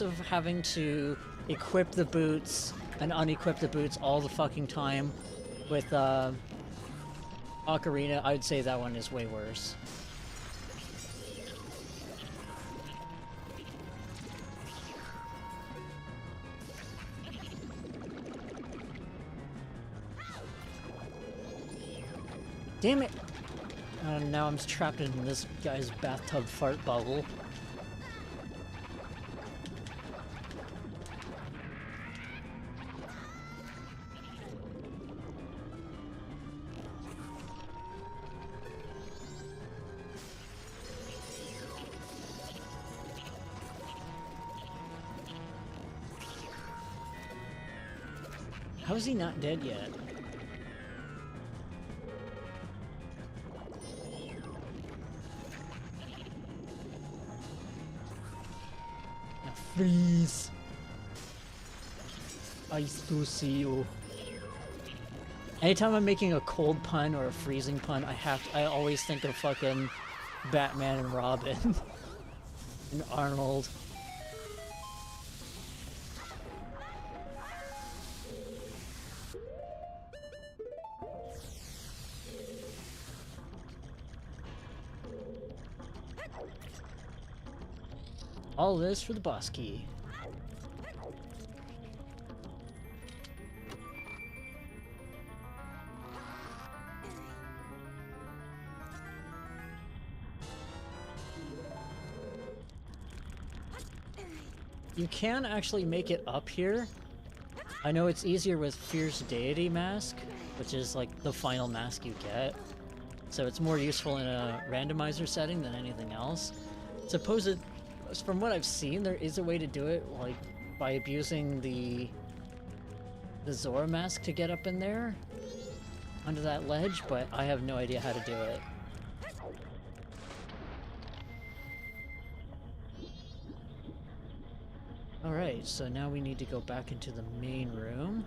of having to equip the boots and unequip the boots all the fucking time with Ocarina, I'd say that one is way worse. Damn it! Now I'm trapped in this guy's bathtub fart bubble. How is he not dead yet? Now freeze! Ice to see you. Anytime I'm making a cold pun or a freezing pun, I always think of fucking Batman and Robin. And Arnold. All this for the boss key. You can actually make it up here. I know it's easier with Fierce Deity Mask, which is like the final mask you get. So it's more useful in a randomizer setting than anything else. Suppose it, from what I've seen, there is a way to do it, like by abusing the Zora mask to get up in there under that ledge, but I have no idea how to do it. Alright, so now we need to go back into the main room.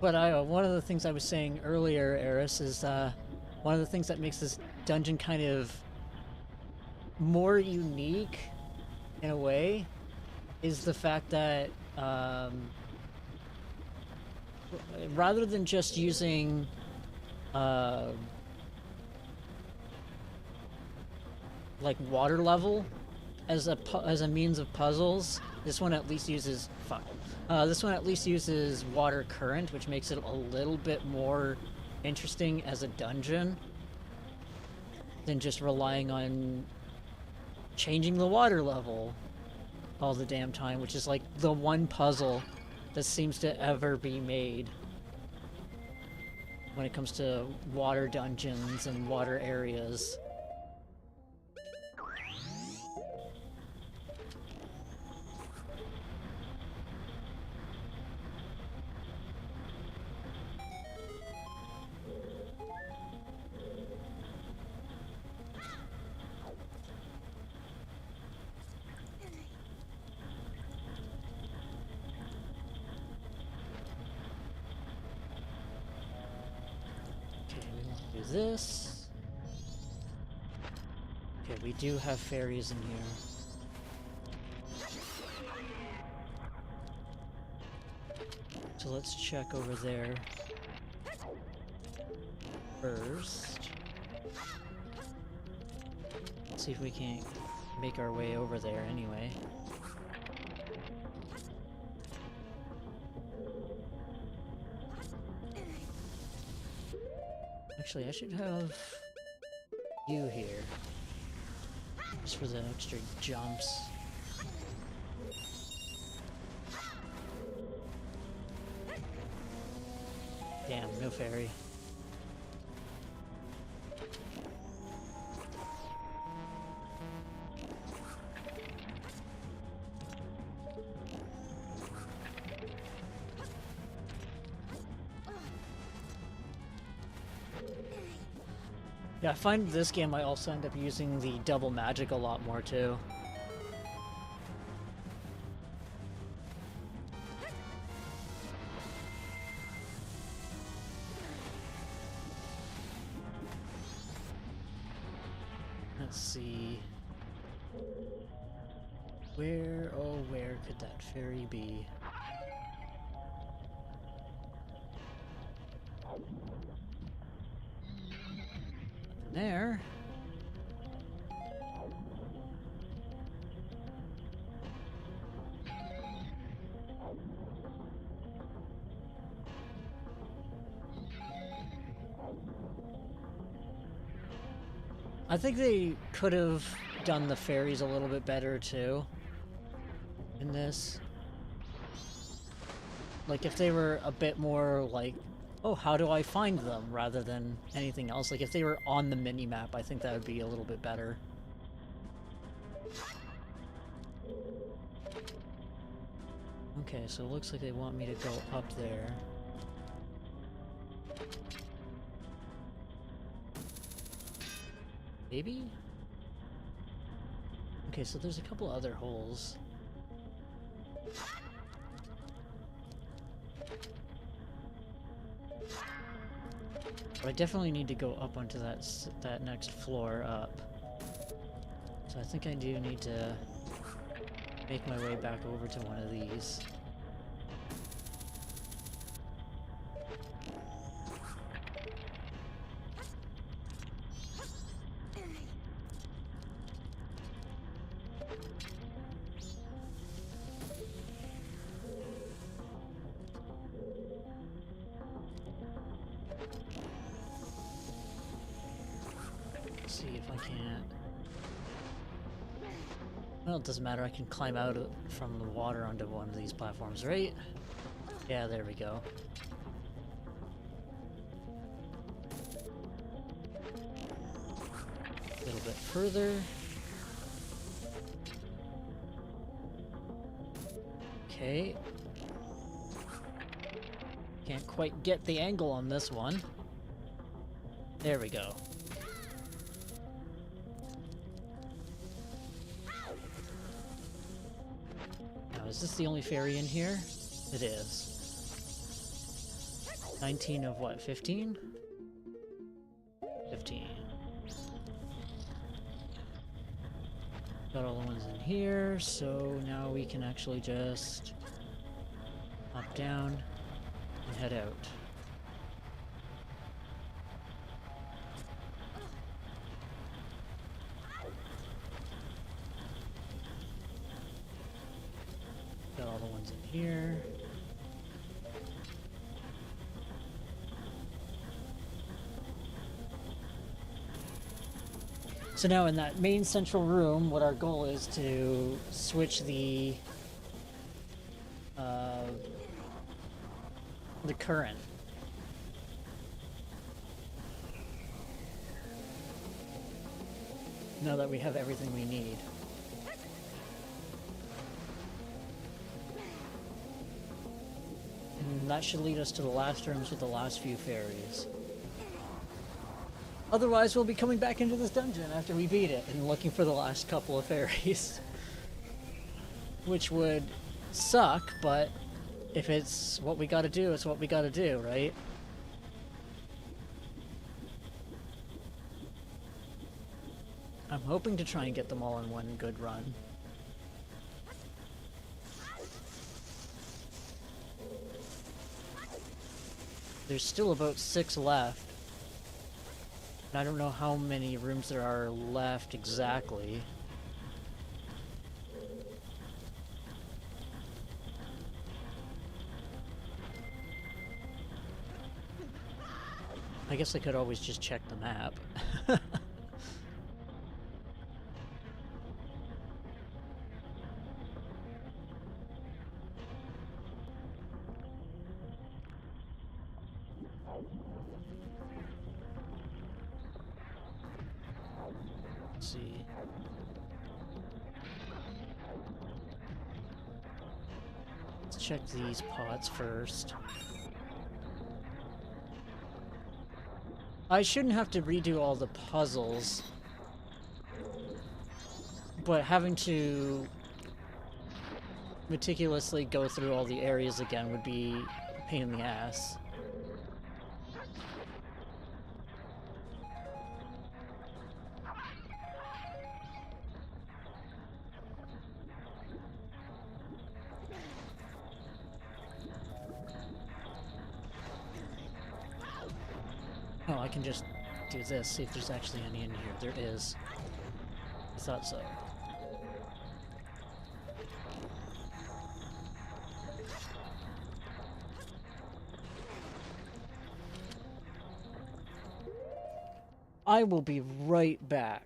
But one of the things I was saying earlier, Eris, is one of the things that makes this dungeon kind of more unique, in a way, is the fact that rather than just using like water level as a means of puzzles, this one at least uses water current, which makes it a little bit more interesting as a dungeon than just relying on changing the water level all the damn time, which is like the one puzzle that seems to ever be made when it comes to water dungeons and water areas. This. Okay, we do have fairies in here. So let's check over there first. Let's see if we can't make our way over there anyway. Actually, I should have you here, just for the extra jumps. Damn, no fairy. Yeah, I find this game I also end up using the double magic a lot more too. Let's see. Where, oh, where could that fairy be? There. I think they could have done the fairies a little bit better too in this. Like if they were a bit more like, oh, how do I find them, rather than anything else. Like if they were on the mini-map, I think that would be a little bit better. Okay, so it looks like they want me to go up there. Maybe? Okay, so there's a couple other holes. But I definitely need to go up onto that next floor up. So I think I do need to make my way back over to one of these. See if I can't Well, it doesn't matter, I can climb out from the water onto one of these platforms, right? Yeah, there we go. A little bit further. Okay. Can't quite get the angle on this one. There we go. Now, is this the only fairy in here? It is. 19 of what, 15? 15. Got all the ones in here, so now we can actually just hop down and head out. Got all the ones in here. So now in that main central room, what our goal is to switch the current. Now that we have everything we need. And that should lead us to the last rooms with the last few fairies. Otherwise, we'll be coming back into this dungeon after we beat it and looking for the last couple of fairies. Which would suck, but if it's what we gotta do, it's what we gotta do, right? I'm hoping to try and get them all in one good run. There's still about 6 left. I don't know how many rooms there are left exactly. I guess I could always just check the map. Let's see. Let's check these pots first. I shouldn't have to redo all the puzzles, but having to meticulously go through all the areas again would be a pain in the ass. Oh, I can just do this, see if there's actually any in here. There is. I thought so. I will be right back.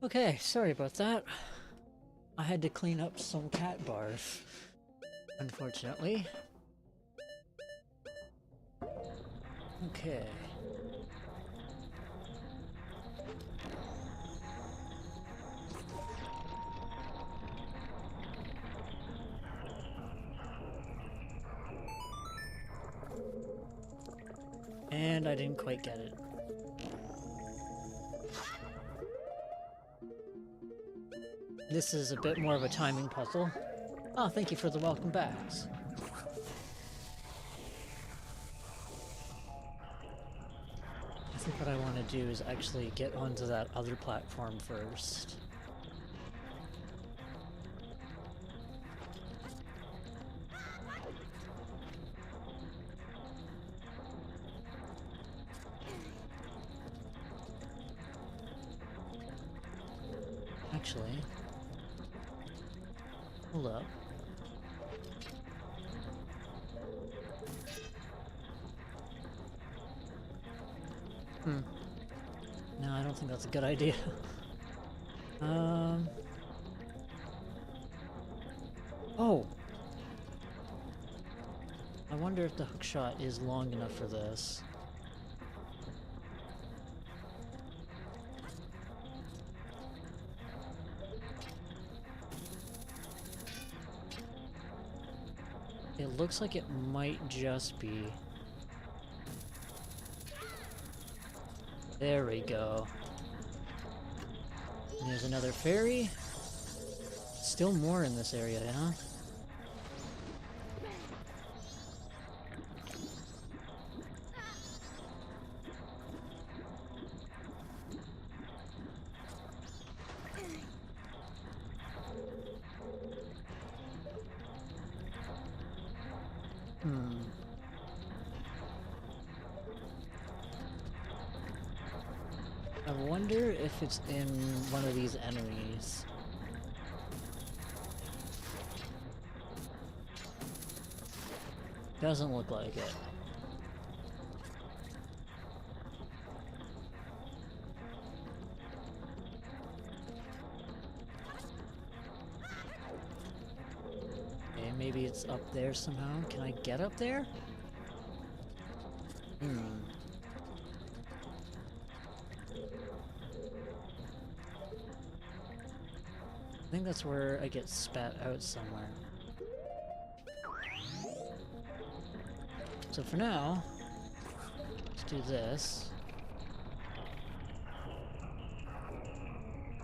Okay, sorry about that. I had to clean up some cat barf, unfortunately. Okay. And I didn't quite get it. This is a bit more of a timing puzzle. Oh, thank you for the welcome backs. I think what I want to do is actually get onto that other platform first. Actually, hold up. No, I don't think that's a good idea. Oh! I wonder if the hookshot is long enough for this. It looks like it might just be. There we go. And there's another fairy. Still more in this area, huh? I wonder if it's in one of these enemies. Doesn't look like it. Okay, maybe it's up there somehow. Can I get up there? I think that's where I get spat out somewhere. So for now, let's do this.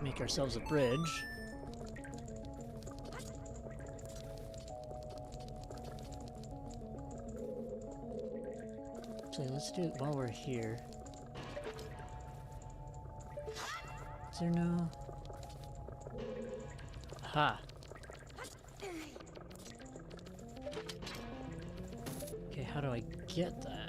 Make ourselves a bridge. Actually, let's do it while we're here. Is there no... Aha! Okay, how do I get that?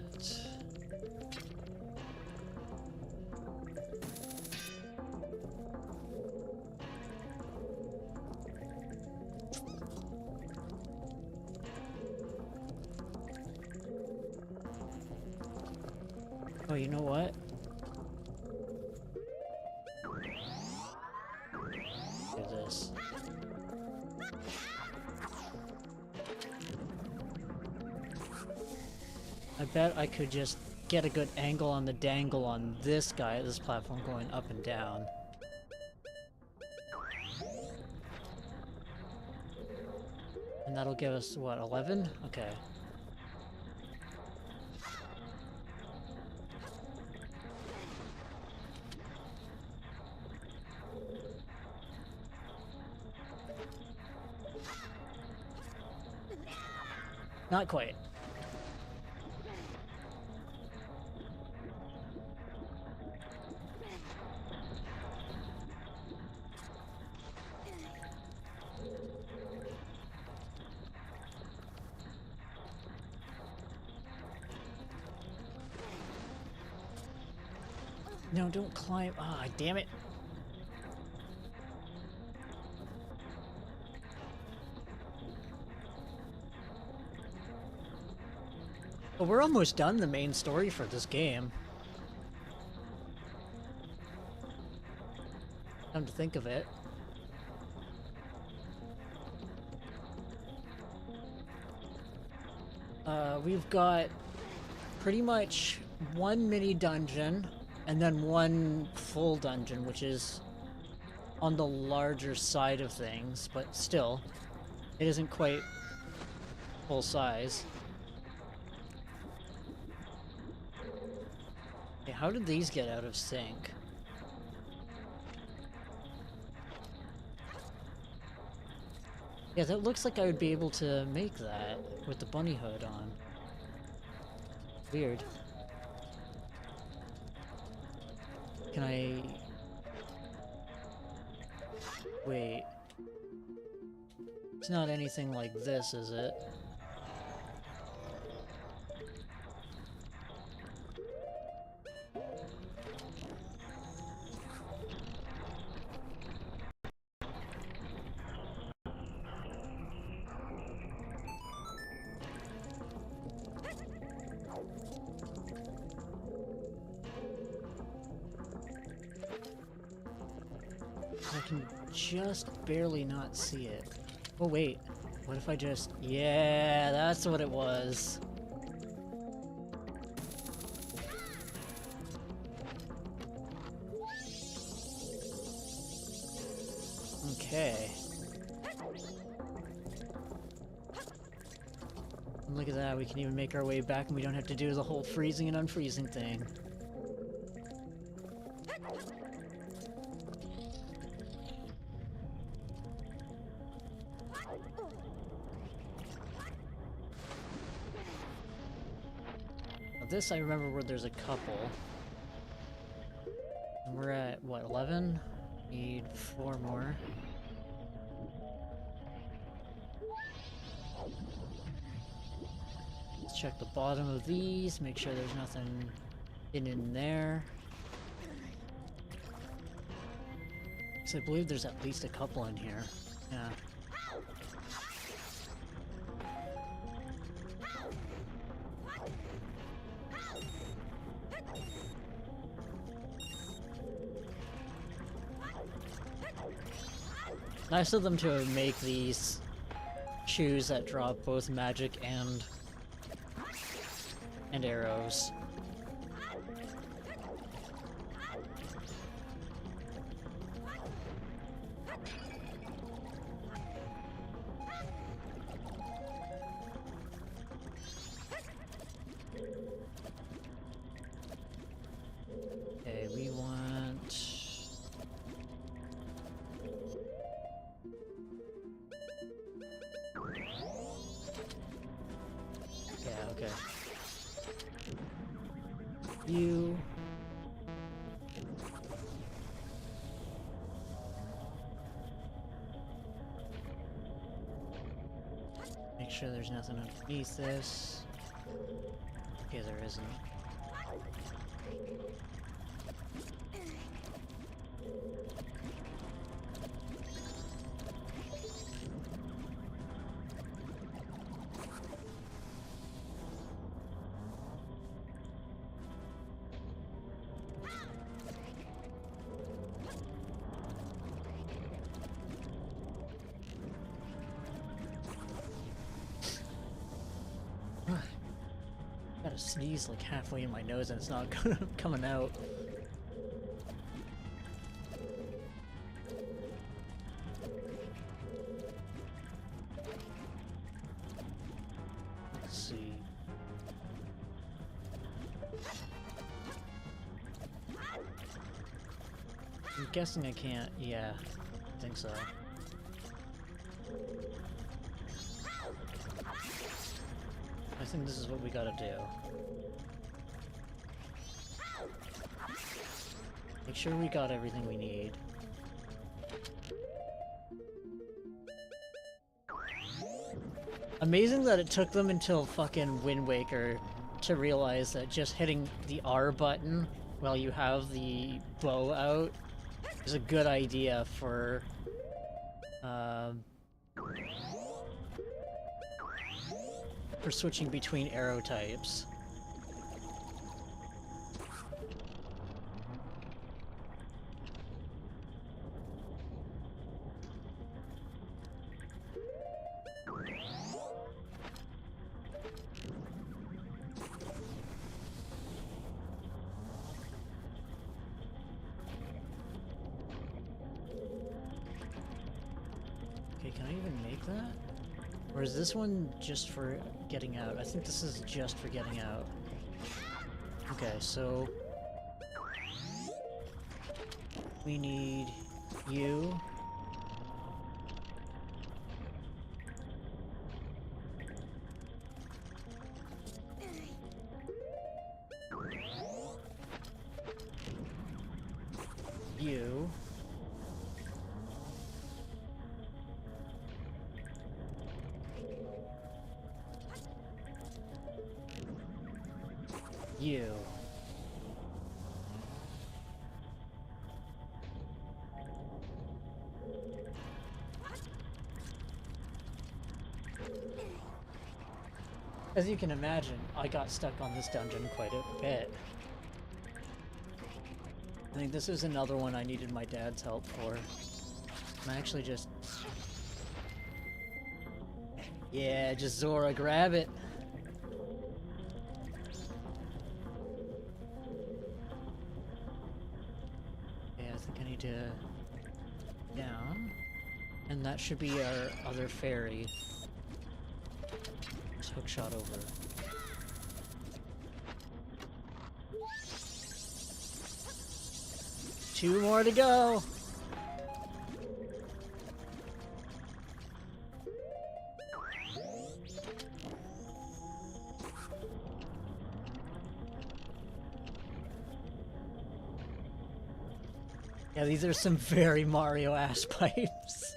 Oh, you know what? Do this. I bet I could just get a good angle on the dangle on this guy, this platform going up and down. And that'll give us, what, 11? Okay. Not quite. No, don't climb. Ah, damn it. Well, we're almost done the main story for this game. I'm come to think of it. We've got pretty much one mini dungeon and then one full dungeon, which is on the larger side of things, but still, it isn't quite full size. Okay, how did these get out of sync? Yeah, that looks like I would be able to make that with the bunny hood on. Weird. Can I... Wait. It's not anything like this, is it? I can just barely not see it. Oh wait, what if I just... Yeah, that's what it was. Okay. And look at that, we can even make our way back and we don't have to do the whole freezing and unfreezing thing. This I remember where there's a couple. And we're at, what, 11? Need 4 more. Let's check the bottom of these, make sure there's nothing hidden in there. So I believe there's at least a couple in here. Yeah. Nice of them to make these shoes that drop both magic and arrows. Okay, we want... Yeah, okay. You... Make sure there's nothing underneath this. Okay, there isn't. Gotta sneeze like halfway in my nose and it's not coming out. Let's see. I'm guessing I can't. Yeah, I think so. I think this is what we gotta do. Make sure we got everything we need. Amazing that it took them until fucking Wind Waker to realize that just hitting the R button while you have the bow out is a good idea for switching between arrow types. even make that? Or is this one just for getting out? I think this is just for getting out. Okay, so... we need you. You. You. As you can imagine, I got stuck on this dungeon quite a bit. I think this is another one I needed my dad's help for. I'm actually just... yeah, just Zora, grab it! Yeah, I think I need to... down. And that should be our other fairy. Just hook shot over. Two more to go! Yeah, these are some very Mario-ass pipes.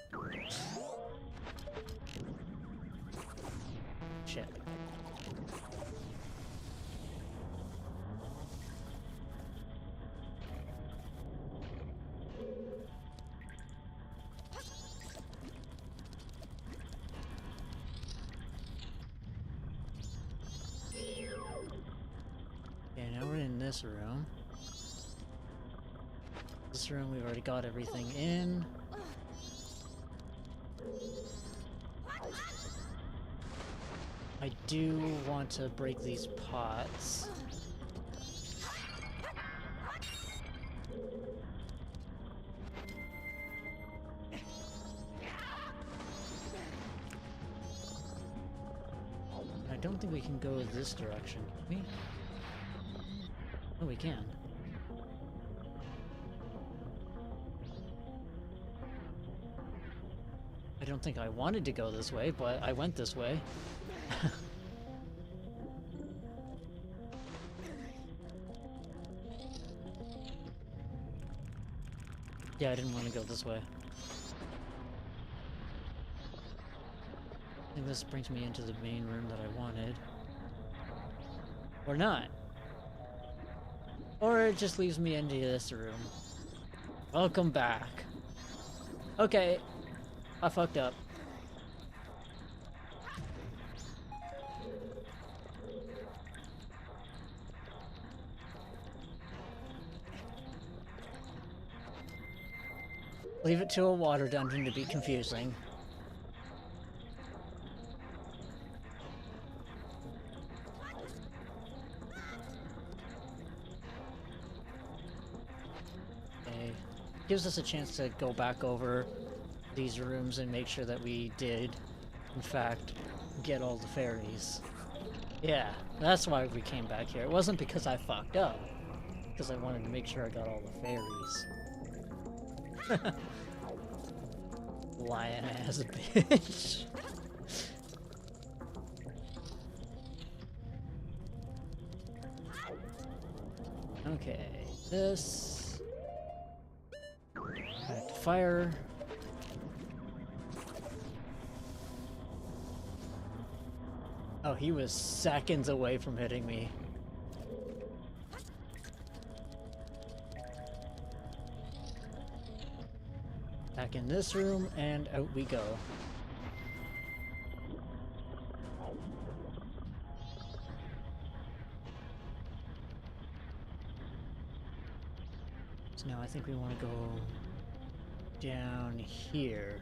Shit. Okay, now we're in this room. This room, we've already got everything in. I do want to break these pots. I don't think we can go this direction, can we? Oh, we can. I don't think I wanted to go this way, but I went this way. Yeah, I didn't want to go this way. I think this brings me into the main room that I wanted. Or not. Or it just leaves me into this room. Welcome back. Okay. I fucked up. Leave it to a water dungeon to be confusing. Okay. Gives us a chance to go back over these rooms and make sure that we did, in fact, get all the fairies. Yeah, that's why we came back here. It wasn't because I fucked up. Because I wanted to make sure I got all the fairies. Lion ass bitch. Okay, this. Back to fire. Oh, he was seconds away from hitting me. Back in this room, and out we go. So now I think we want to go down here.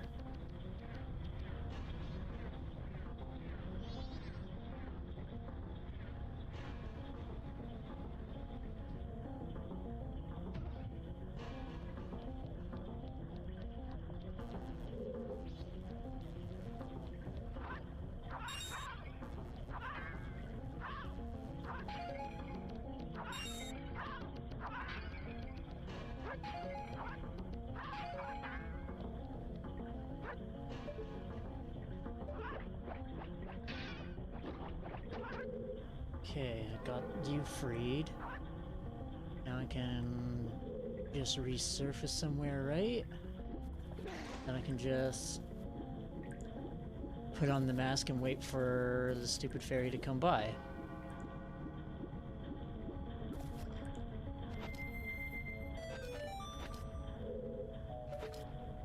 Okay, I got you freed. Now I can just resurface somewhere, right? Then I can just put on the mask and wait for the stupid fairy to come by.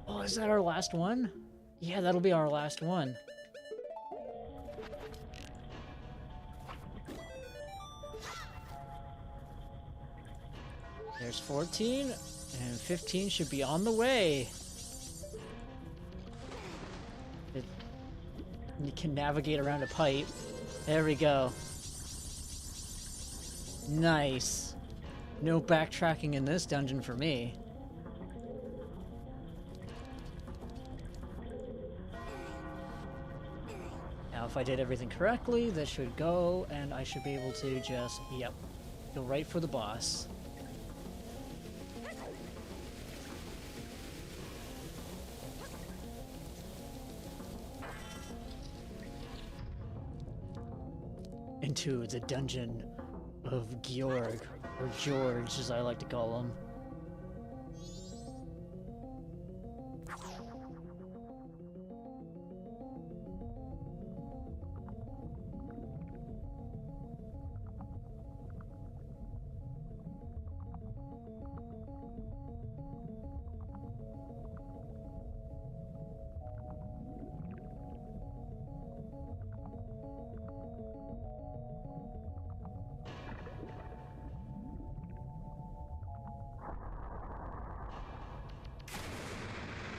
Oh, is that our last one? Yeah, that'll be our last one. There's 14, and 15 should be on the way. You can navigate around a pipe. There we go. Nice. No backtracking in this dungeon for me. Now, if I did everything correctly, this should go, and I should be able to just, yep, go right for the boss. Into the dungeon of Georg, or George as I like to call him.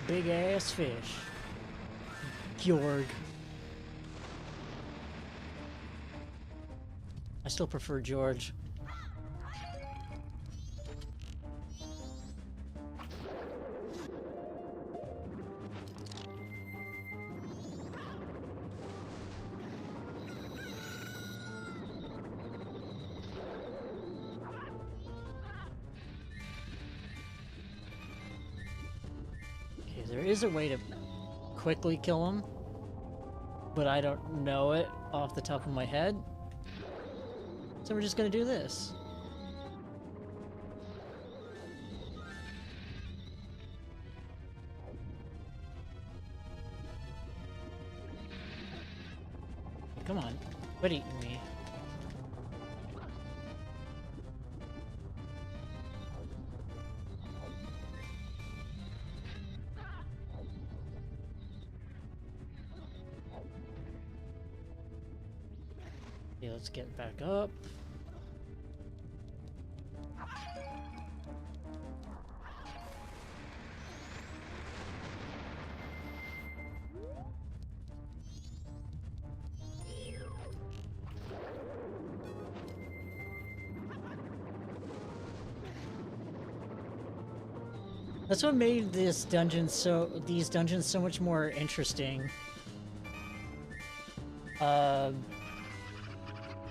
Big ass fish. Georg. I still prefer George. There is a way to quickly kill him, but I don't know it off the top of my head. So we're just gonna do this. Come on, quit eating me. Okay, let's get back up. That's what made these dungeons so much more interesting.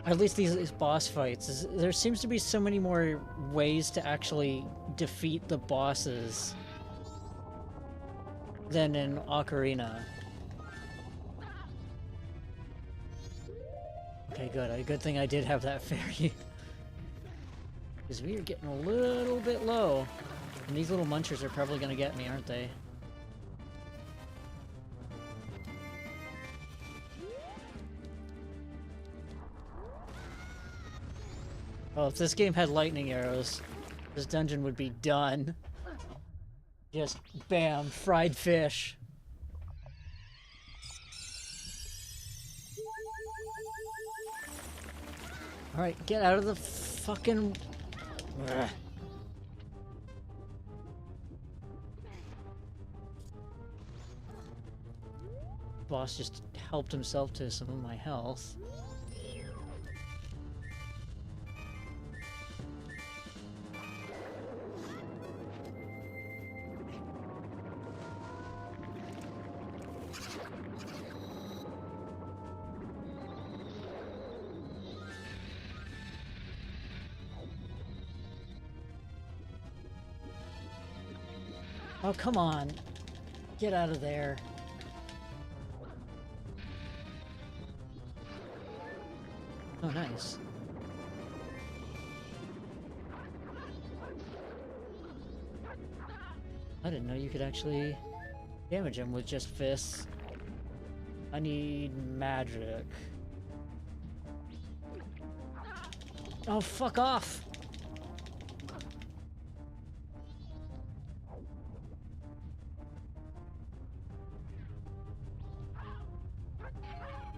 At least these boss fights. There seems to be so many more ways to actually defeat the bosses than in Ocarina. Okay, good. A good thing I did have that fairy. Because we are getting a little bit low. And these little munchers are probably going to get me, aren't they? Oh, if this game had lightning arrows, this dungeon would be done. Just bam, fried fish. Alright, get out of the fucking... Ugh. Boss just helped himself to some of my health. Oh, come on. Get out of there. Oh, nice. I didn't know you could actually damage him with just fists. I need magic. Oh, fuck off!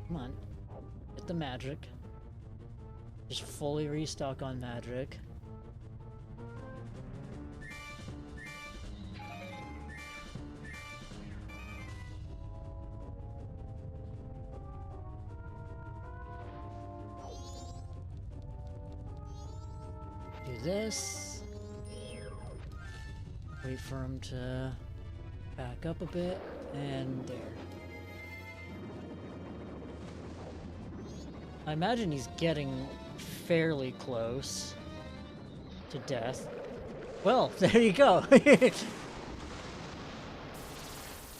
Come on. Get the magic. Just fully restock on magic. Do this. Wait for him to back up a bit, and there. I imagine he's getting fairly close to death. Well, there you go.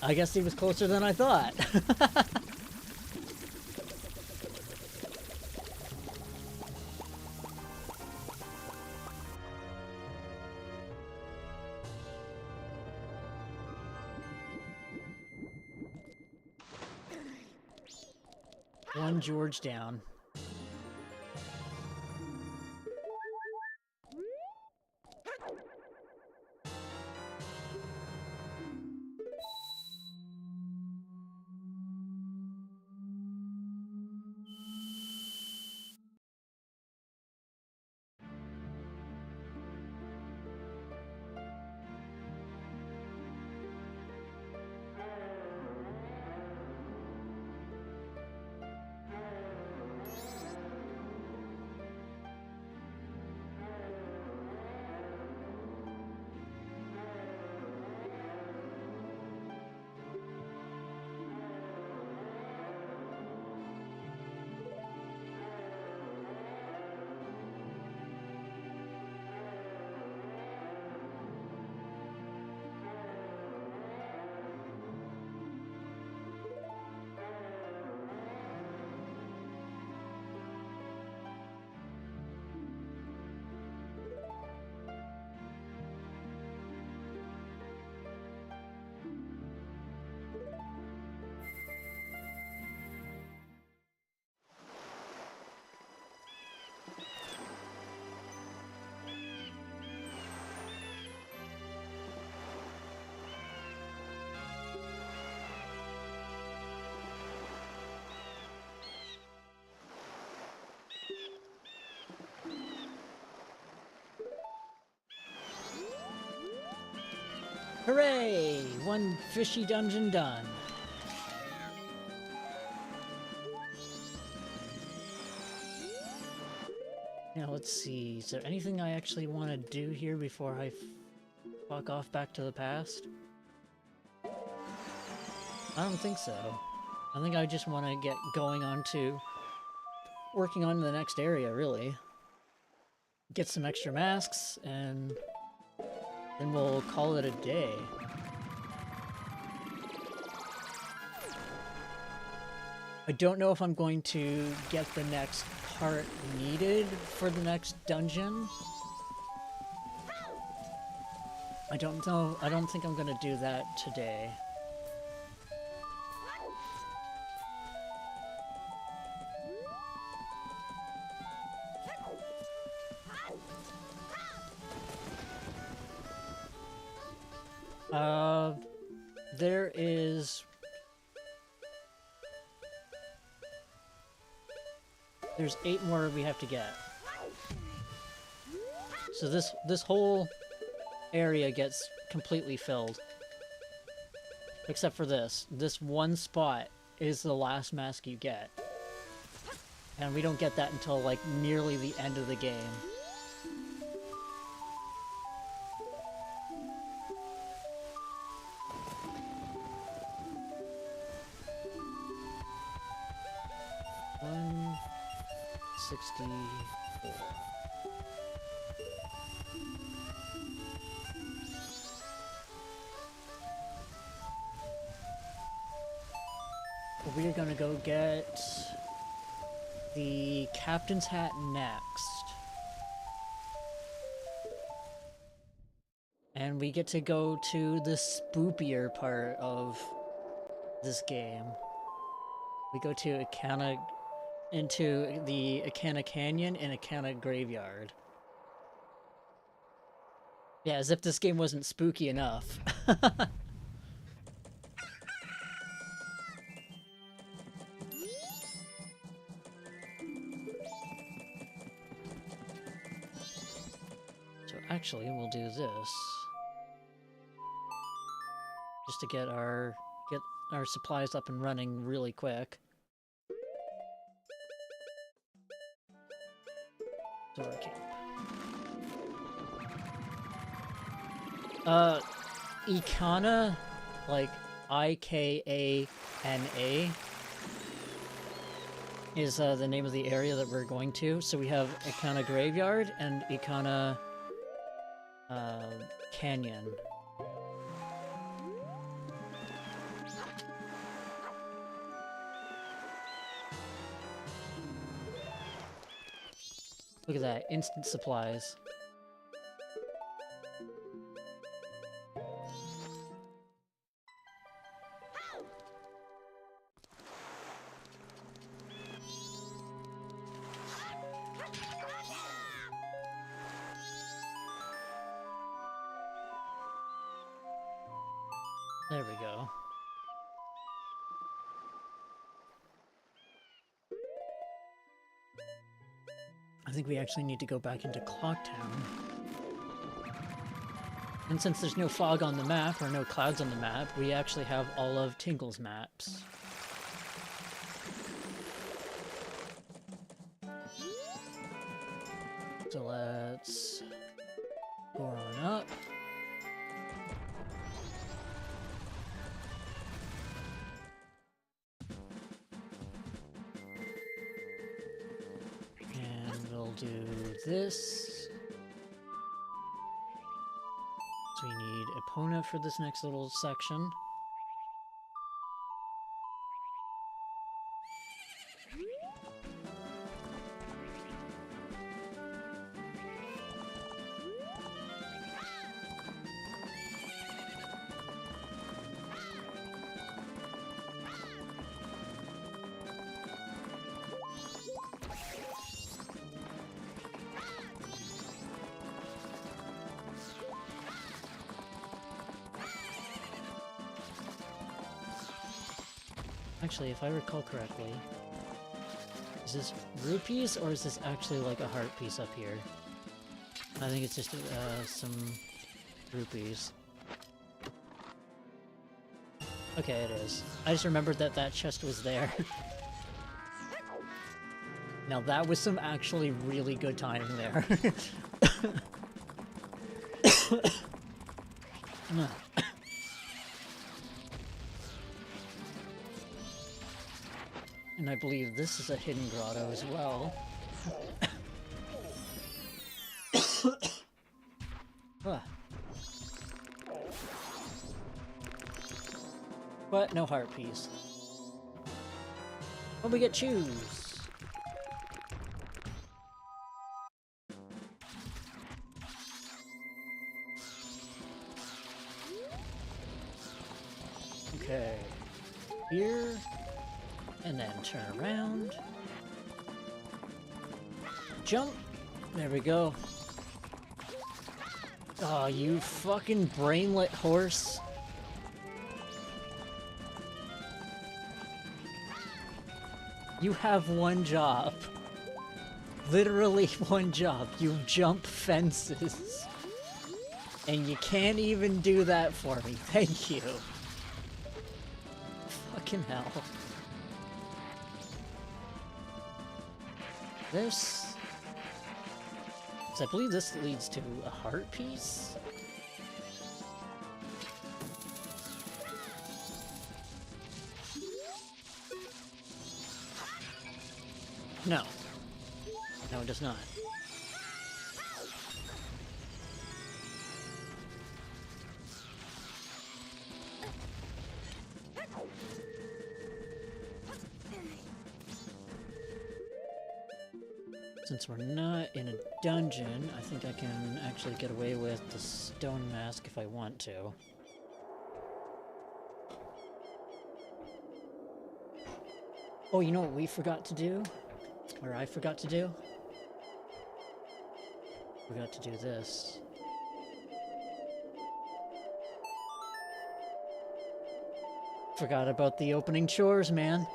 I guess he was closer than I thought. One George down. Hooray! One fishy dungeon done. Now let's see, is there anything I actually want to do here before I fuck off back to the past? I don't think so. I think I just want to get going on to working on the next area, really. Get some extra masks, and then we'll call it a day. I don't know if I'm going to get the next part needed for the next dungeon. I don't know. I don't think I'm going to do that today. There is... There's 8 more we have to get. So this whole area gets completely filled. Except for this. This one spot is the last mask you get. And we don't get that until like nearly the end of the game. We're gonna go get the captain's hat next. and we get to go to the spoopier part of this game. We go to into the Akana Canyon and Akana Graveyard. Yeah, as if this game wasn't spooky enough. So actually, we'll do this. Just to get our supplies up and running really quick. Door camp. Ikana, like Ikana, is the name of the area that we're going to. So we have Ikana Graveyard and Ikana Canyon. Look at that, instant supplies. There we go. I think we actually need to go back into Clocktown. And since there's no fog on the map, or no clouds on the map, we actually have all of Tingle's maps. So let's go on up. Do this. So we need Epona for this next little section. Actually, if I recall correctly, is this rupees or is this actually like a heart piece up here? I think it's just some rupees. Okay, it is. I just remembered that that chest was there. Now that was some actually really good timing there. And I believe this is a hidden grotto as well. But no heart piece. But we get choose. Okay. Here. And then turn around. Jump! There we go. Oh, you fucking brainlet horse. You have one job. Literally one job. You jump fences. And you can't even do that for me. Thank you. Fucking hell. This... So I believe this leads to a heart piece? No. No, it does not. Since we're not in a dungeon, I think I can actually get away with the stone mask if I want to. Oh, you know what we forgot to do? Or I forgot to do? Forgot to do this. Forgot about the opening chores, man.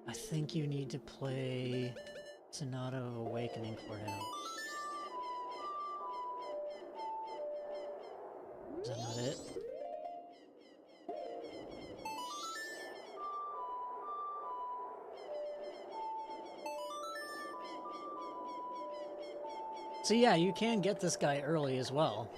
I think you need to play Sonata of Awakening for him. Is that not it? So yeah, you can get this guy early as well.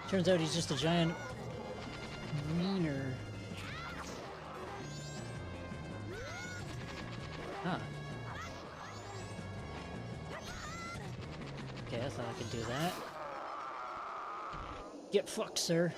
Turns out he's just a giant wiener. Huh. Okay, I thought I could do that. Get fucked, sir.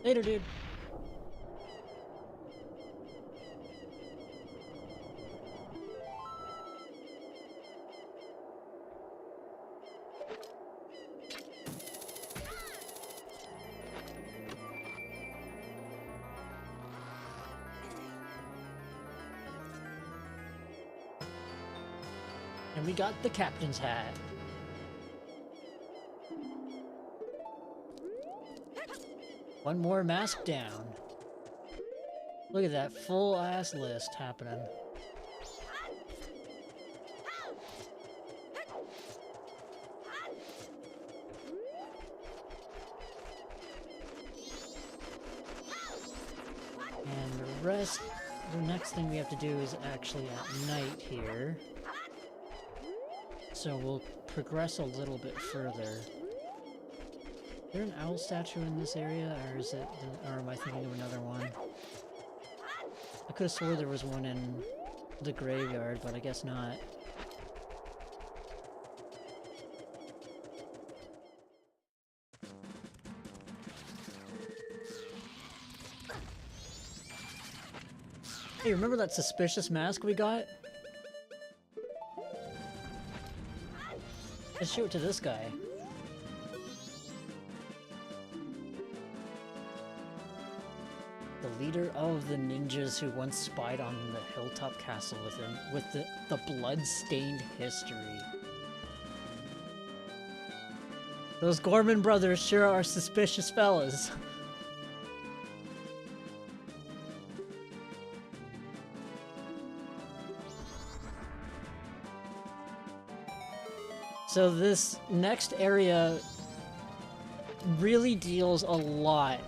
Later, dude. And we got the captain's hat. One more mask down. Look at that full-ass list happening. And the rest, the next thing we have to do is actually at night here. So we'll progress a little bit further. Is there an owl statue in this area, or is it, or am I thinking of another one? I could have swore there was one in the graveyard, but I guess not. Hey, remember that suspicious mask we got? Let's show it to this guy. The leader of the ninjas who once spied on the hilltop castle with the blood-stained history. Those Gorman brothers sure are suspicious fellas. So this next area really deals a lot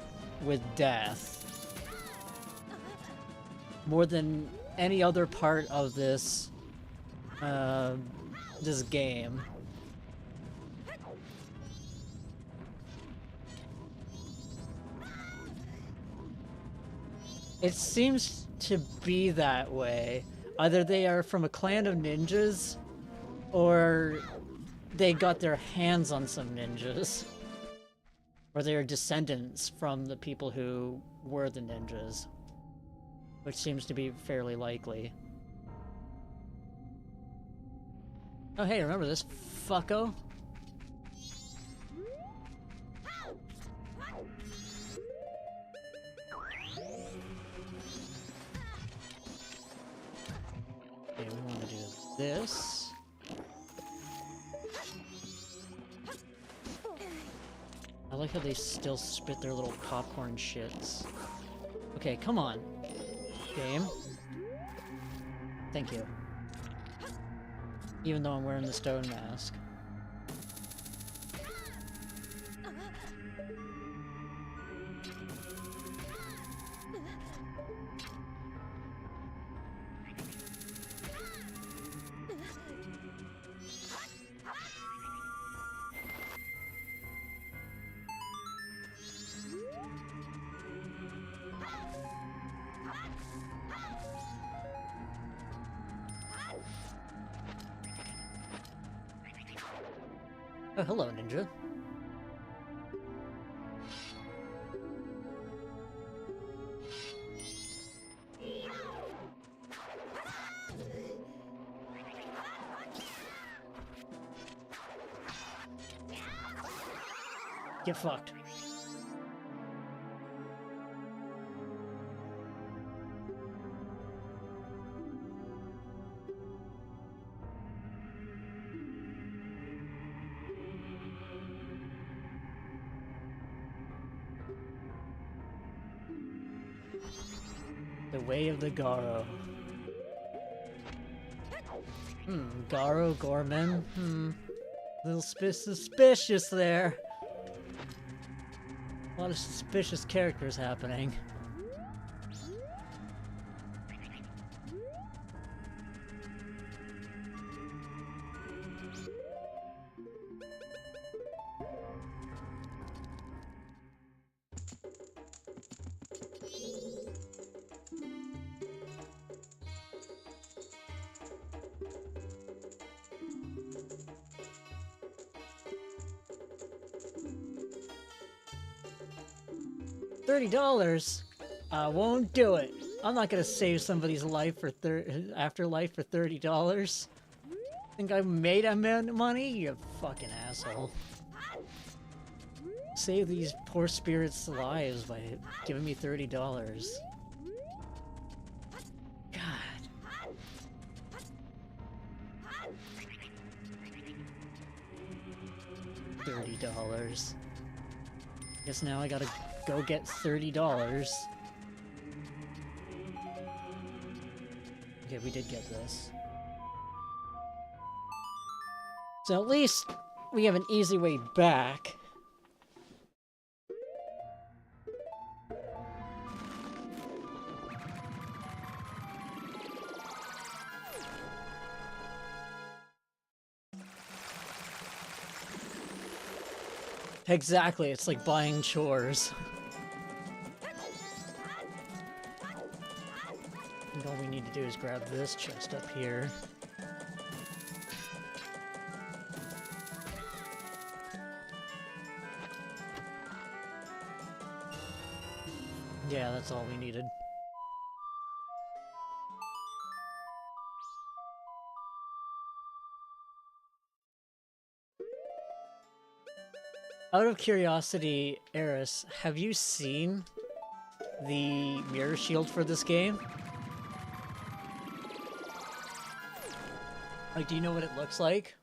with death. More than any other part of this, this game. It seems to be that way. Either they are from a clan of ninjas, or they got their hands on some ninjas. Or they are descendants from the people who were the ninjas. Which seems to be fairly likely. Oh hey, remember this fucko? Okay, we want to do this. I like how they still spit their little popcorn shits. Okay, come on. Game. Thank you. Even though I'm wearing the stone mask. Oh, hello, ninja. Get fucked. The way of the Garo. Garo Gorman? A little suspicious there. A lot of suspicious characters happening. $30? I won't do it. I'm not gonna save somebody's life for afterlife for $30. Think I made a money? You fucking asshole. Save these poor spirits' lives by giving me $30. God. $30. Guess now I gotta go get $30. Okay, we did get this. So at least we have an easy way back. Exactly, it's like buying chores. And all we need to do is grab this chest up here. Yeah, that's all we needed. Out of curiosity, Eris, have you seen the mirror shield for this game? Like, do you know what it looks like?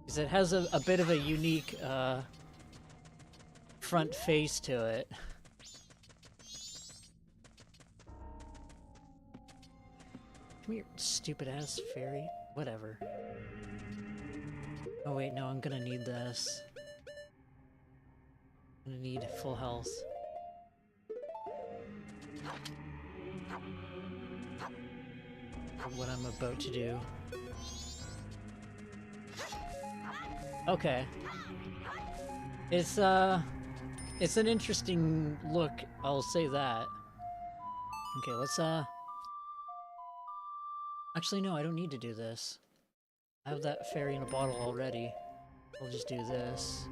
Because it has a bit of a unique front face to it. Come Come here, stupid ass fairy. Whatever. Oh wait, no, I'm gonna need this. I'm gonna need full health. For what I'm about to do. Okay. It's an interesting look, I'll say that. Okay, let's actually no, I don't need to do this. I have that fairy in a bottle already. I'll just do this.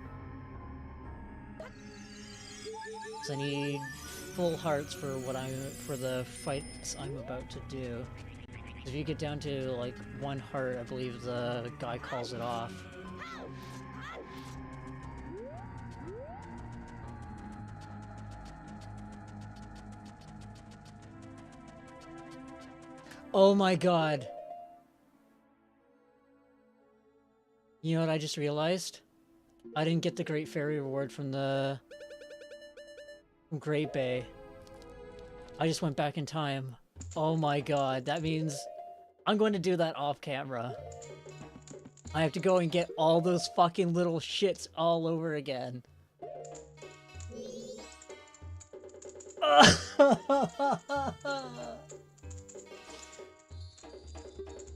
So I need full hearts for the fights I'm about to do. If you get down to like 1 heart, I believe the guy calls it off. Oh my god. You know what I just realized? I didn't get the Great Fairy reward from Great Bay. I just went back in time. Oh my god, that means I'm going to do that off camera. I have to go and get all those fucking little shits all over again.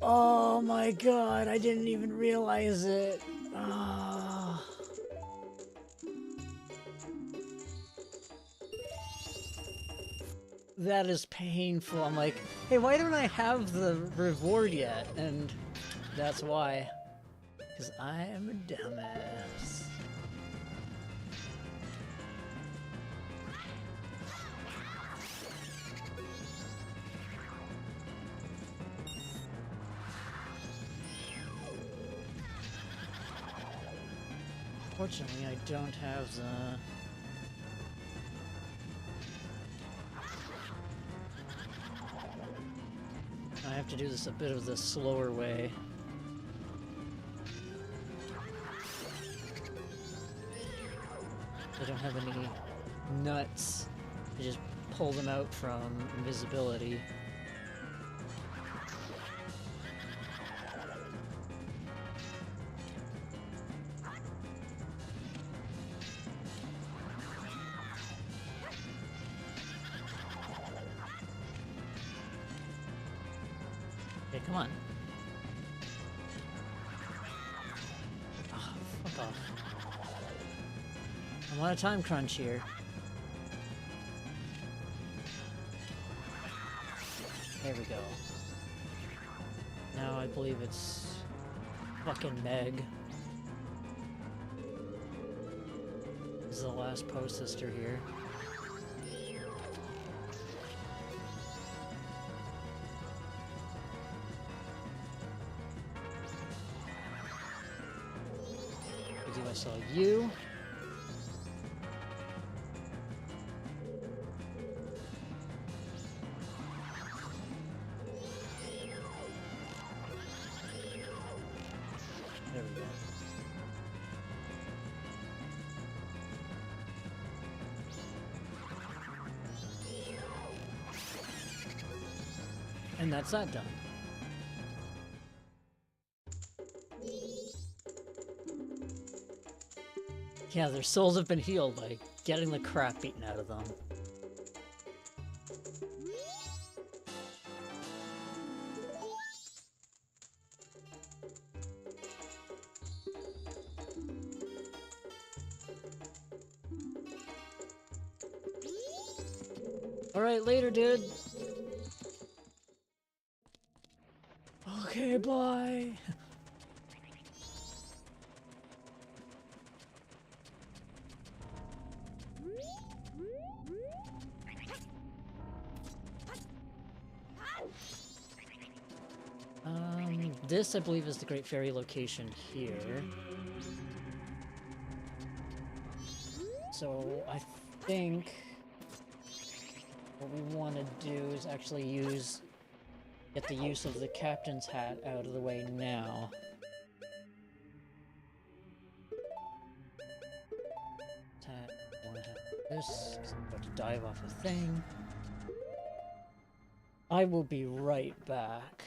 Oh my god, I didn't even realize it. Oh. That is painful. I'm like, hey, why don't I have the reward yet? And that's why. Because I am a dumbass. Fortunately, I don't have the... I have to do this a bit of the slower way. I don't have any nuts to just pull them out from invisibility. Okay, come on. Oh, fuck off. I'm on a time crunch here. There we go. Now I believe it's fucking Meg. This is the last post sister here. I saw you. There we go. And that's that done. Yeah, their souls have been healed by getting the crap beaten out of them. Alright, later, dude. Okay, bye. This, I believe, is the Great Fairy location here. So, I think what we want to do is actually get the use of the captain's hat out of the way now. I want to have this, 'cause I'm about to dive off a thing. I will be right back.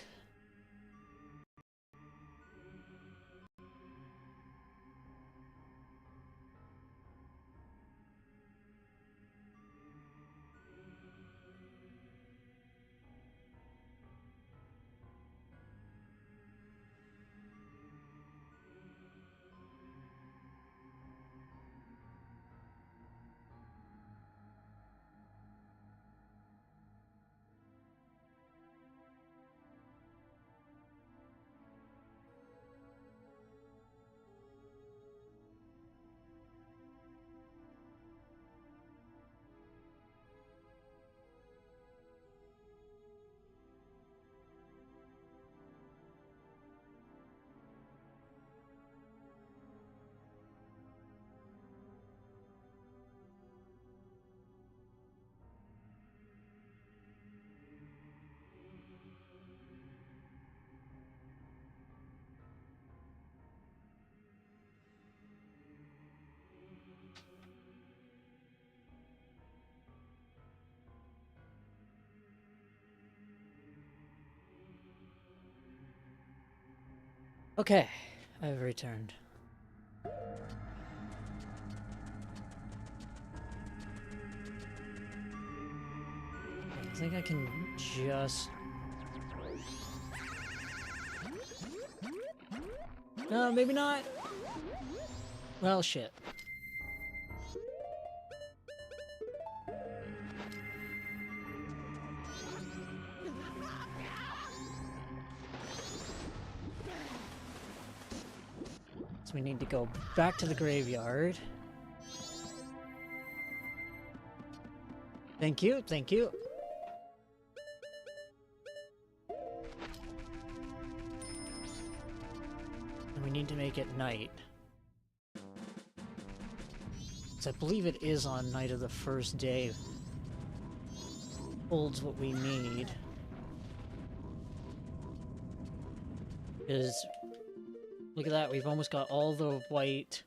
Okay, I've returned. I think I can just... No, maybe not. Well, shit. So we need to go back to the graveyard. Thank you, thank you. And we need to make it night. So I believe it is on night of the first day. Holds what we need. Is look at that, we've almost got all the white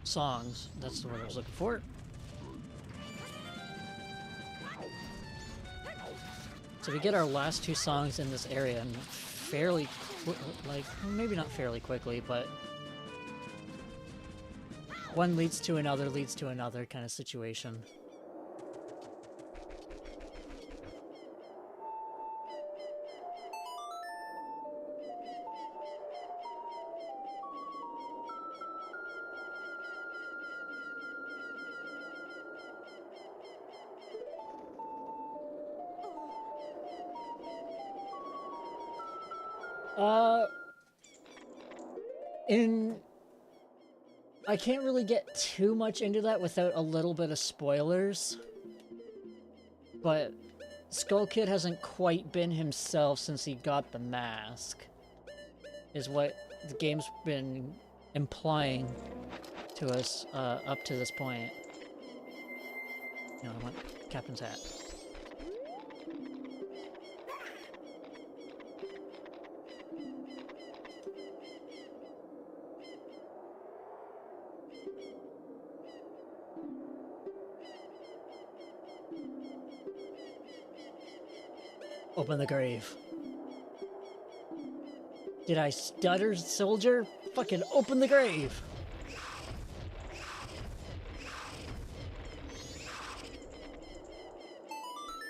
songs. That's the word I was looking for. So we get our last two songs in this area and fairly like, maybe not fairly quickly, but one leads to another kind of situation. I can't really get too much into that without a little bit of spoilers, but Skull Kid hasn't quite been himself since he got the mask, is what the game's been implying to us up to this point. No, I want Captain's hat. Open the grave. Did I stutter, soldier? Fucking open the grave!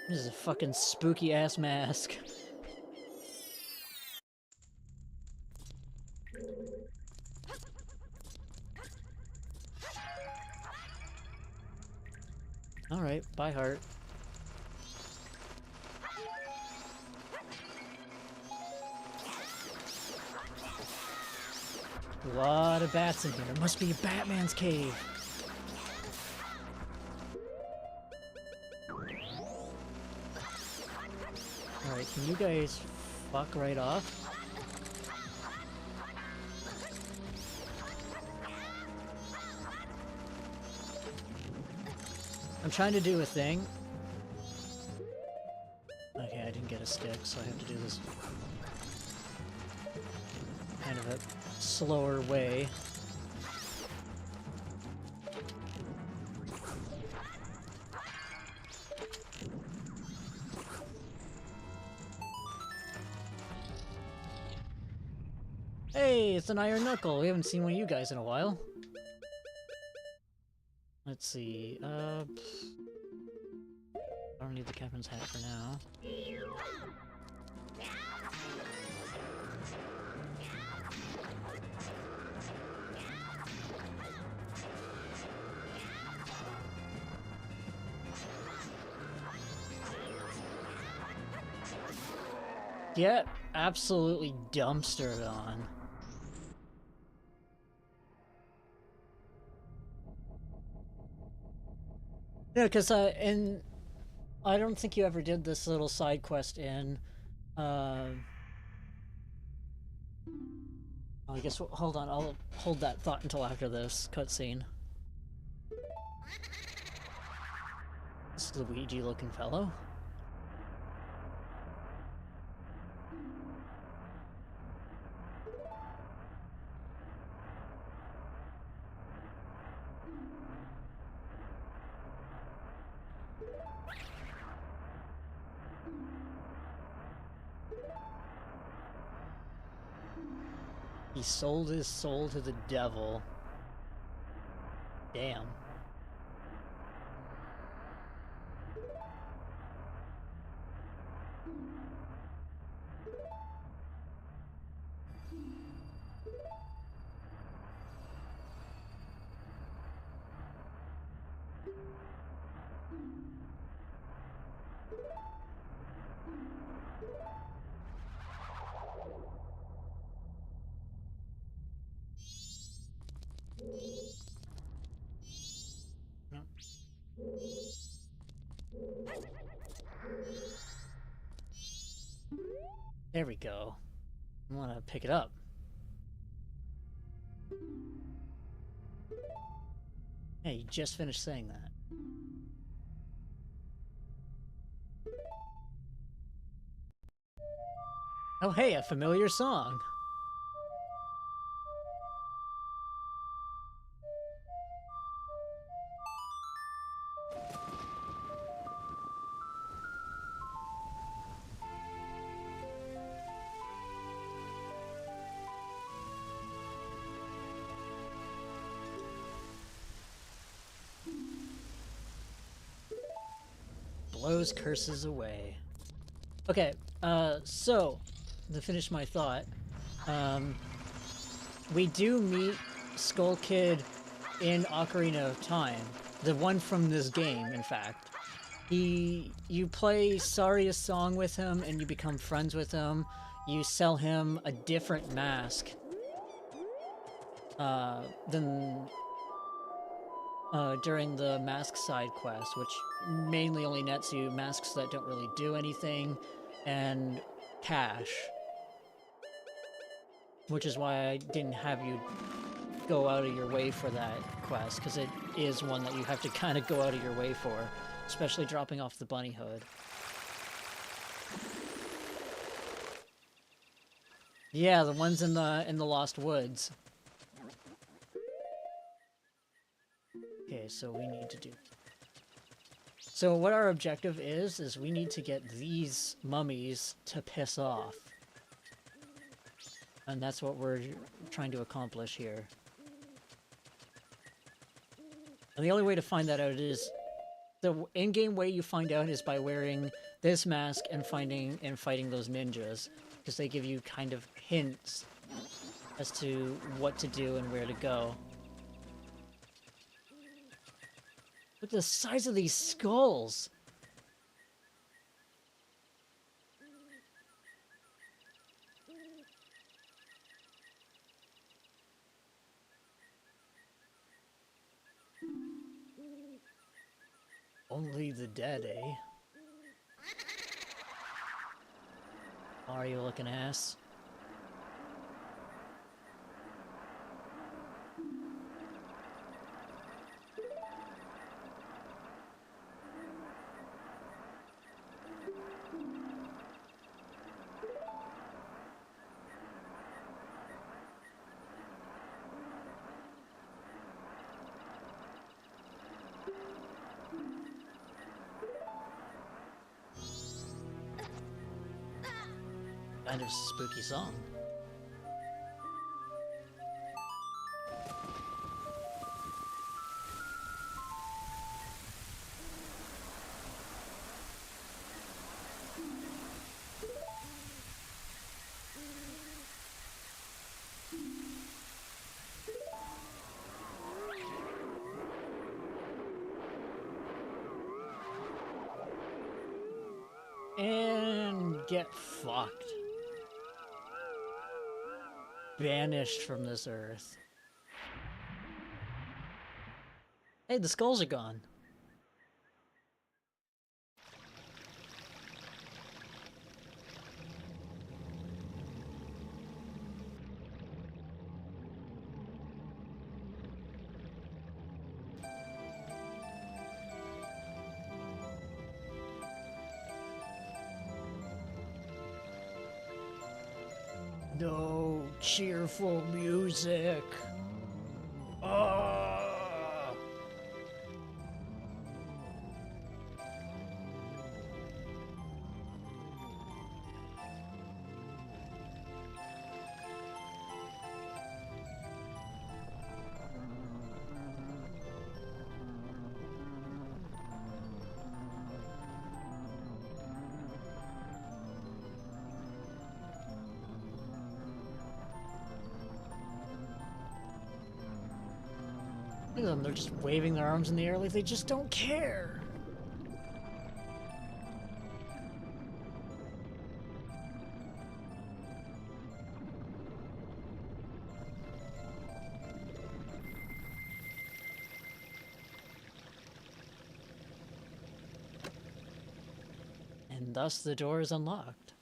This is a fucking spooky ass mask. Alright, bye heart. A lot of bats in here. It must be Batman's cave. Alright, can you guys fuck right off? I'm trying to do a thing. Okay, I didn't get a stick, so I have to do this kind of a slower way. Hey, it's an Iron Knuckle. We haven't seen one of you guys in a while. Let's see. I don't need the captain's hat for now. Get absolutely dumpstered on. Yeah, because and I don't think you ever did this little side quest in. Oh, I guess hold on. I'll hold that thought until after this cutscene. This Luigi-looking fellow. He sold his soul to the devil. Damn. There we go. I want to pick it up. Hey, you just finished saying that. Oh hey, a familiar song. Blows curses away. Okay, so, to finish my thought, we do meet Skull Kid in Ocarina of Time. The one from this game, in fact. You play Saria's song with him and you become friends with him. You sell him a different mask than during the mask side quest, which mainly only nets you masks that don't really do anything and cash. Which is why I didn't have you go out of your way for that quest, because it is one that you have to kind of go out of your way for, especially dropping off the bunny hood. Yeah, the ones in the Lost Woods. Okay, so we need to do... So what our objective is we need to get these mummies to piss off. And that's what we're trying to accomplish here. And the only way to find that out is... The in-game way you find out is by wearing this mask and fighting those ninjas. Because they give you kind of hints as to what to do and where to go. Look at the size of these skulls! Only the dead, eh? Mario looking ass. Kind of spooky song. Get fucked. Banished from this earth. Hey, the skulls are gone. No cheerful music. Oh. Look at them, they're just waving their arms in the air like they just don't care. And thus the door is unlocked.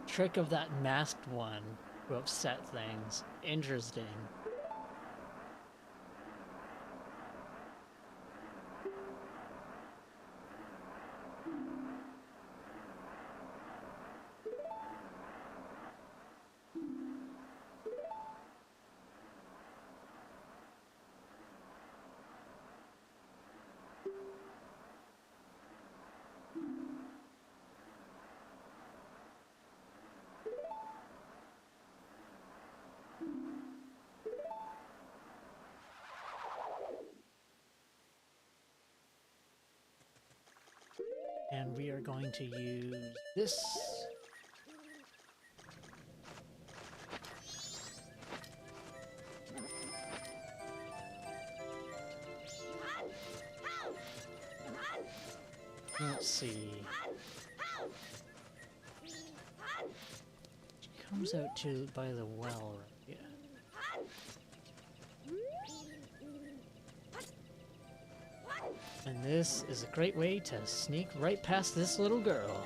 Trick of that masked one to upset things. Interesting. And we are going to use this. Let's see. She comes out to by the well, right? Yeah. And this is a great way to sneak right past this little girl.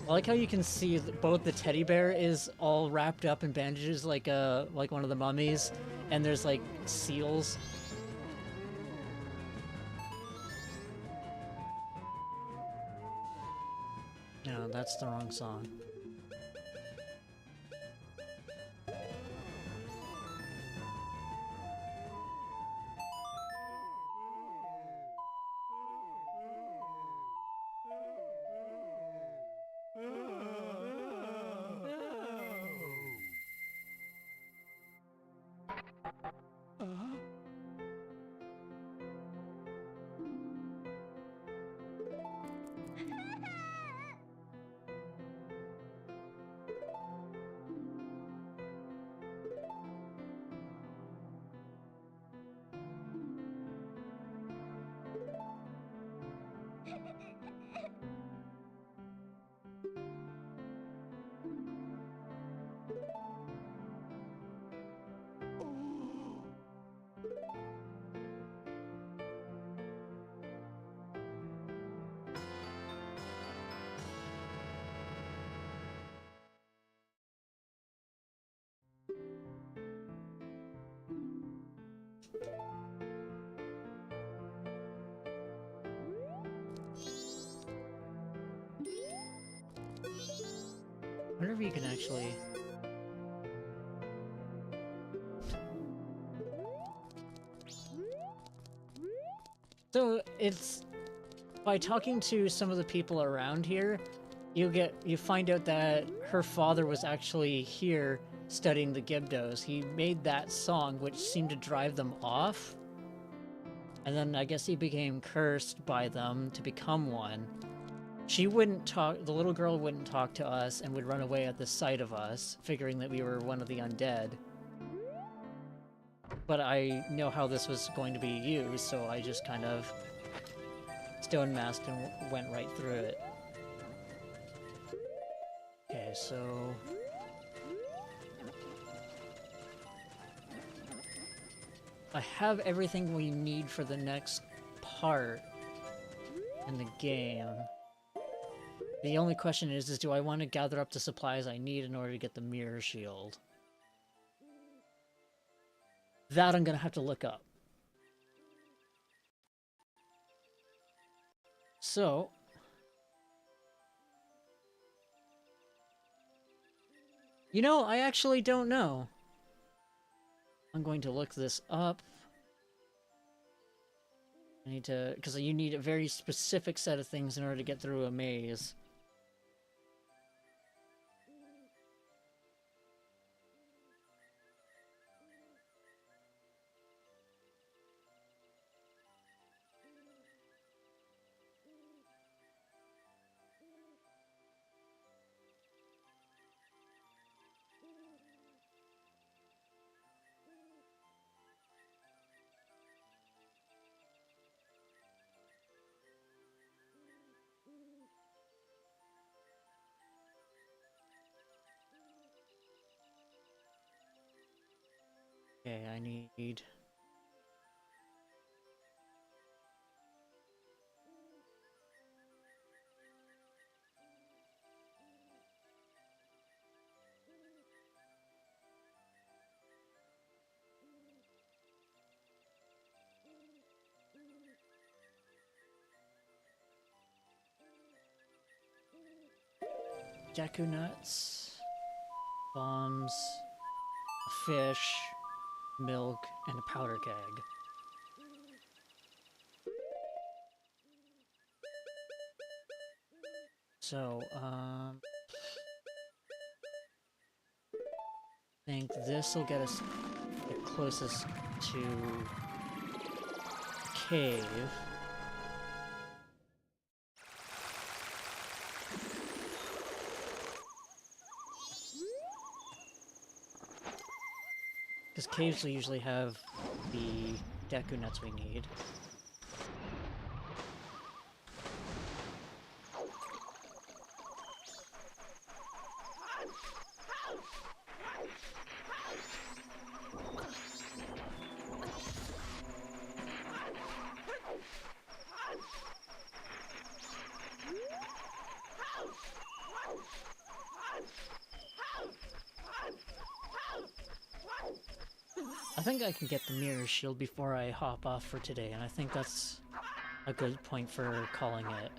I like how you can see that both the teddy bear is all wrapped up in bandages like one of the mummies, and there's like seals. No, that's the wrong song. I wonder if you can actually... So it's by talking to some of the people around here, you find out that her father was actually here studying the Gibdos. He made that song, which seemed to drive them off. And then I guess he became cursed by them to become one. She wouldn't talk, the little girl wouldn't talk to us and would run away at the sight of us, figuring that we were one of the undead. But I know how this was going to be used, so I just kind of stone masked and went right through it. Okay, so... I have everything we need for the next part in the game. The only question is do I want to gather up the supplies I need in order to get the mirror shield? That I'm gonna have to look up. So... You know, I actually don't know. I'm going to look this up. I need to... because you need a very specific set of things in order to get through a maze. Okay, I need... Deku nuts, bombs, a fish, milk, and a powder keg. So, I think this will get us the closest to cave. Because caves will usually have the Deku nuts we need. I think I can get the mirror shield before I hop off for today, and I think that's a good point for calling it.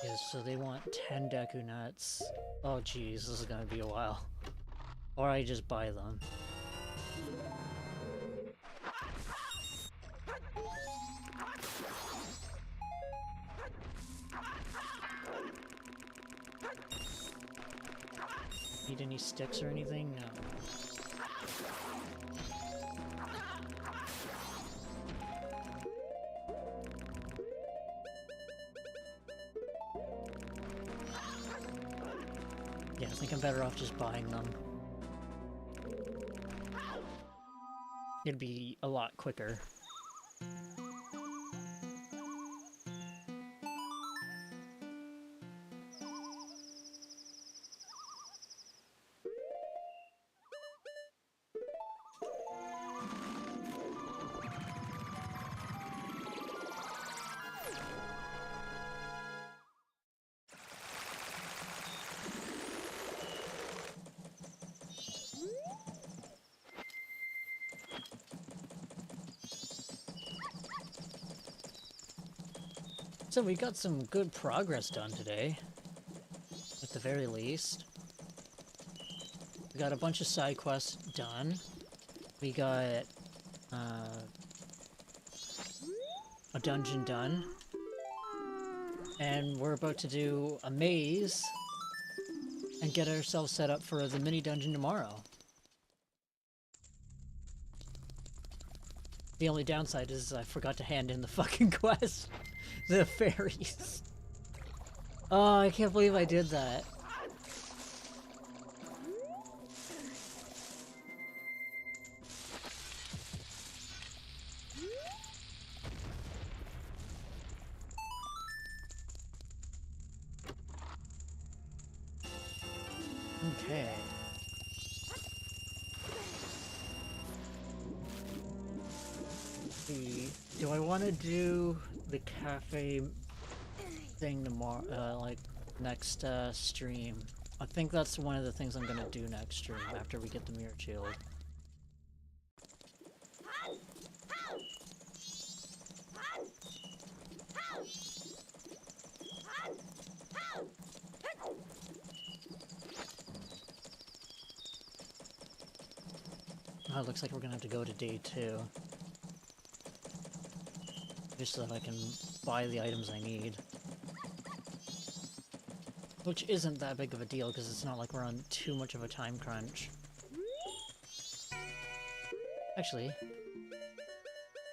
Yeah, so they want 10 Deku nuts. Oh geez, this is gonna be a while. Or I just buy them. Need any sticks or anything? No. Yeah, I think I'm better off just buying them. It'd be a lot quicker. So we got some good progress done today, at the very least. We got a bunch of side quests done. We got a dungeon done. And we're about to do a maze and get ourselves set up for the mini dungeon tomorrow. The only downside is I forgot to hand in the fucking quest. The fairies. Oh, I can't believe I did that. Okay. Do I want to do the cafe thing tomorrow, like next stream? I think that's one of the things I'm gonna do next stream after we get the mirror shield. Oh, it looks like we're gonna have to go to day 2. Just so that I can buy the items I need. Which isn't that big of a deal, because it's not like we're on too much of a time crunch. Actually,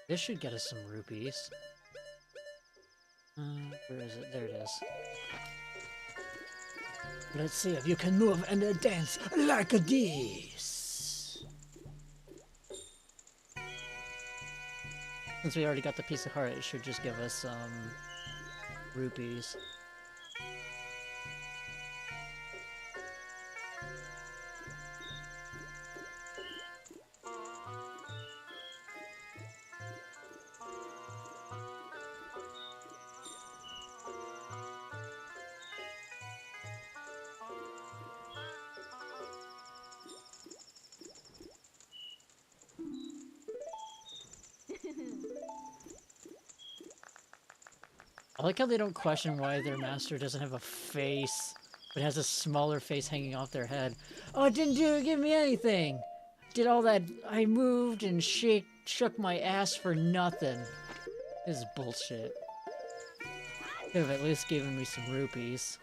this should get us some rupees. Where is it? There it is. Let's see if you can move and dance like this! Since we already got the piece of heart, it should just give us some rupees. I like how they don't question why their master doesn't have a face, but has a smaller face hanging off their head. Oh, it didn't give me anything! Did all that, I moved and shook my ass for nothing. This is bullshit. Could have at least given me some rupees.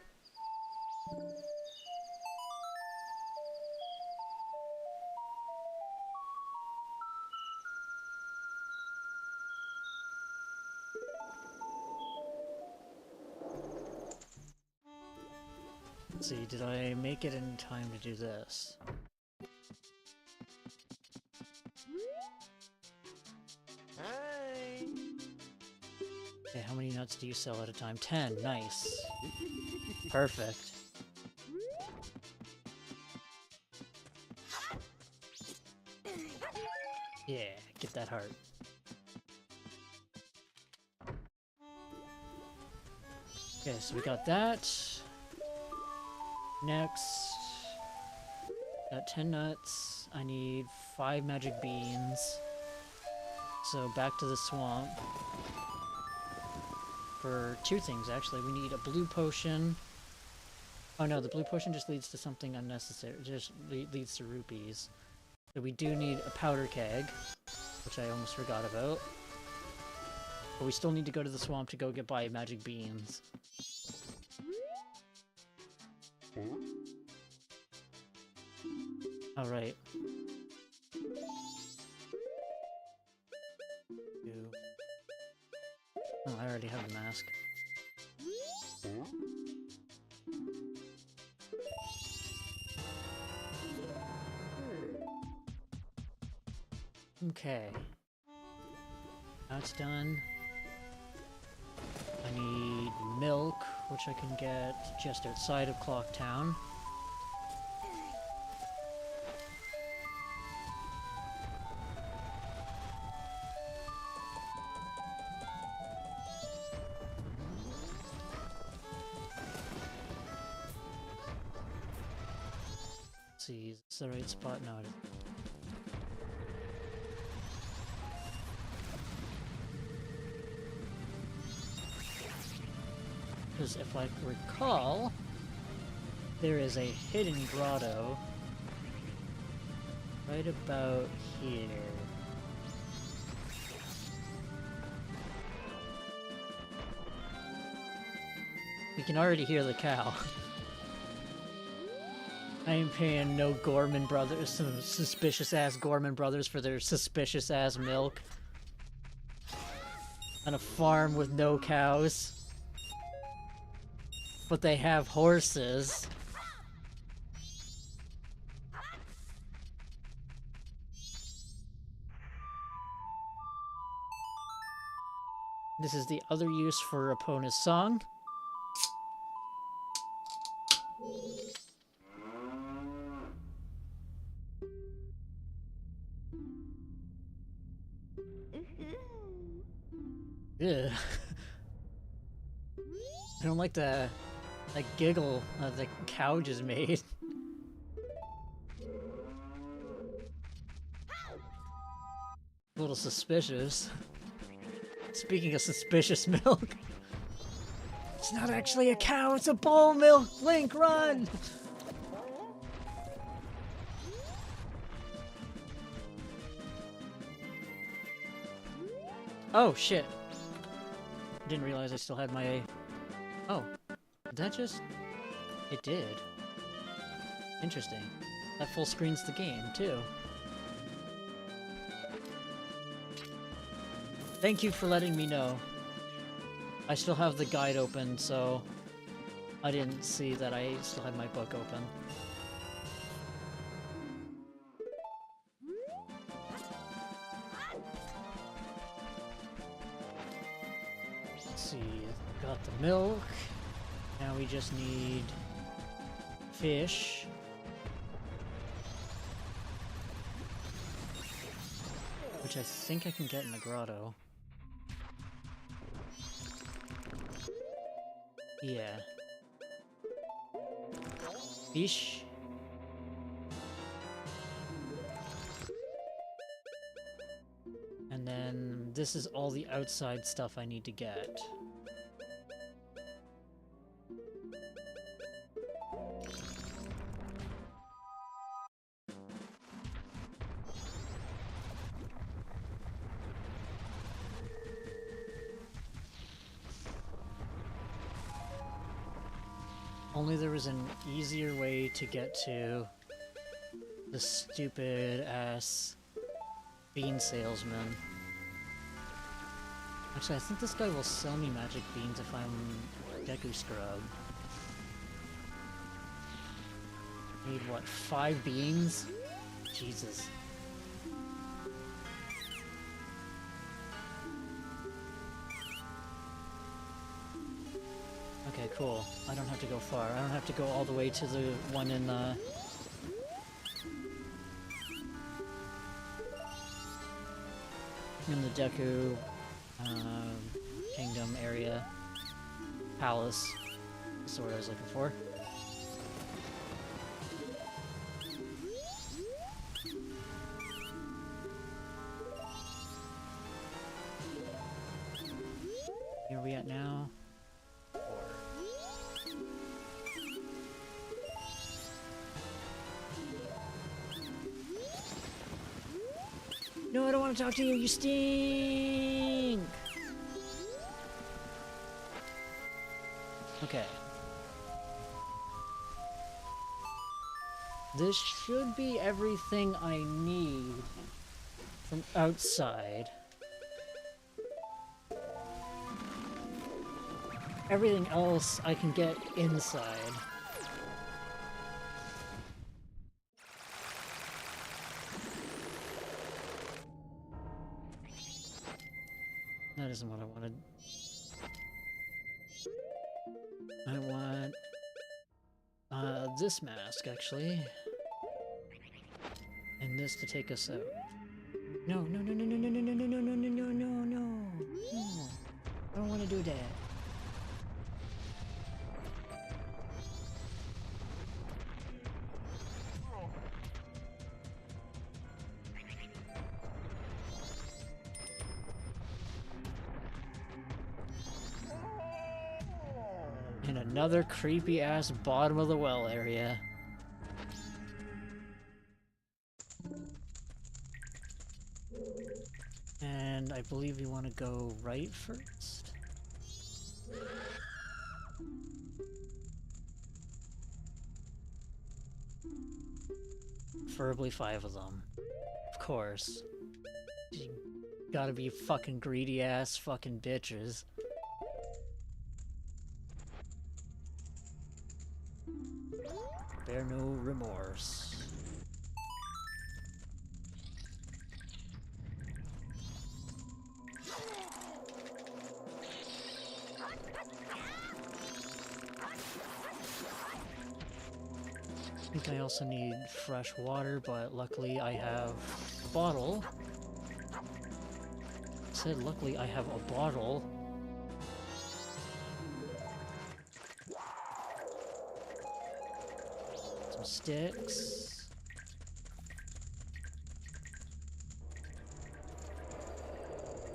Let's see, did I make it in time to do this? Hi. Okay, how many nuts do you sell at a time? 10, nice. Perfect. Yeah, get that heart. Okay, so we got that. Next, got 10 nuts. I need 5 magic beans. So back to the swamp. For 2 things, actually. We need a blue potion. Oh no, the blue potion just leads to something unnecessary. Just leads to rupees. So we do need a powder keg, which I almost forgot about. But we still need to go to the swamp to go buy magic beans. Alright. Oh, I already have the mask. Okay. Now it's done. I need milk, which I can get just outside of Clock Town. Let's see, is this the right spot? No, because if I recall, there is a hidden grotto right about here. You can already hear the cow. I ain't paying no Gorman brothers, some suspicious-ass Gorman brothers for their suspicious-ass milk. On a farm with no cows. But they have horses. This is the other use for Rapona's song. Ugh. I don't like the giggle the cow just made. A little suspicious. Speaking of suspicious milk. It's not actually a cow, it's a bull milk! Link, run! Oh, shit. Didn't realize I still had my... Oh. Did that just... It did. Interesting. That full screens the game, too. Thank you for letting me know. I still have the guide open, so... I didn't see that I still had my book open. Let's see, got the milk. Now we just need fish. Which I think I can get in the grotto. Yeah. Fish. And then this is all the outside stuff I need to get. Only there was an easier way to get to the stupid-ass bean salesman. Actually, I think this guy will sell me magic beans if I'm Deku Scrub. Need, what, 5 beans? Jesus. Okay, cool. I don't have to go far. I don't have to go all the way to the one in the Deku Kingdom area. Palace. That's the word I was looking for. Where are we at now? No, I don't want to talk to you, you stink! Okay. This should be everything I need from outside. Everything else I can get inside. That isn't what I wanted. I want this mask, actually. And this to take us out. No, no, no, no, no, no, no, no, no, no, no, no, no, no, no. No. I don't want to do that. In another creepy-ass bottom of the well area. And I believe we want to go right first. Preferably 5 of them. Of course. You gotta be fucking greedy-ass fucking bitches. Bear no remorse. I think I also need fresh water, but luckily I have a bottle. I said luckily I have a bottle. Some sticks.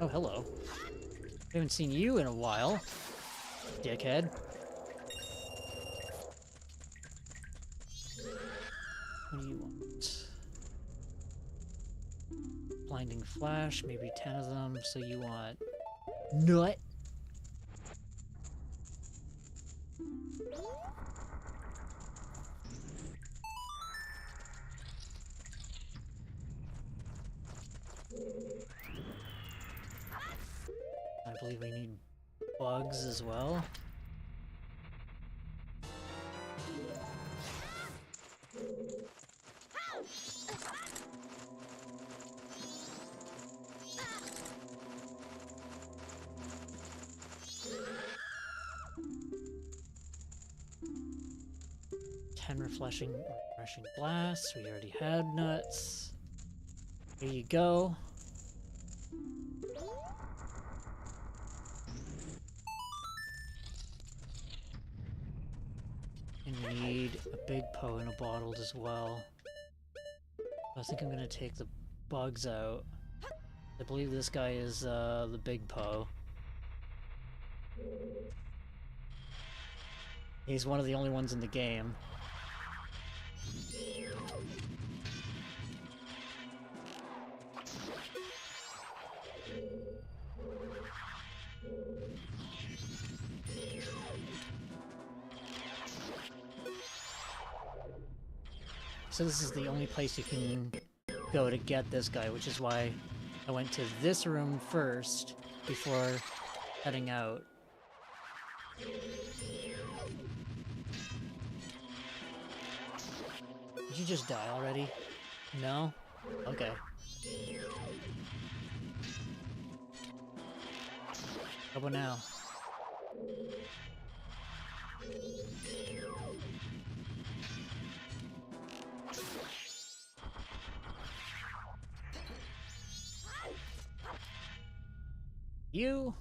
Oh, hello. Haven't seen you in a while, dickhead. What do you want? Blinding flash, maybe 10 of them, so you want... nut? I believe we need bugs as well. Refreshing blasts. We already had nuts. There you go. And we need a big Poe in a bottle as well. I think I'm gonna take the bugs out. I believe this guy is the big Poe. He's one of the only ones in the game. So this is the only place you can go to get this guy, which is why I went to this room first before heading out. Did you just die already? No? Okay. How about now? You?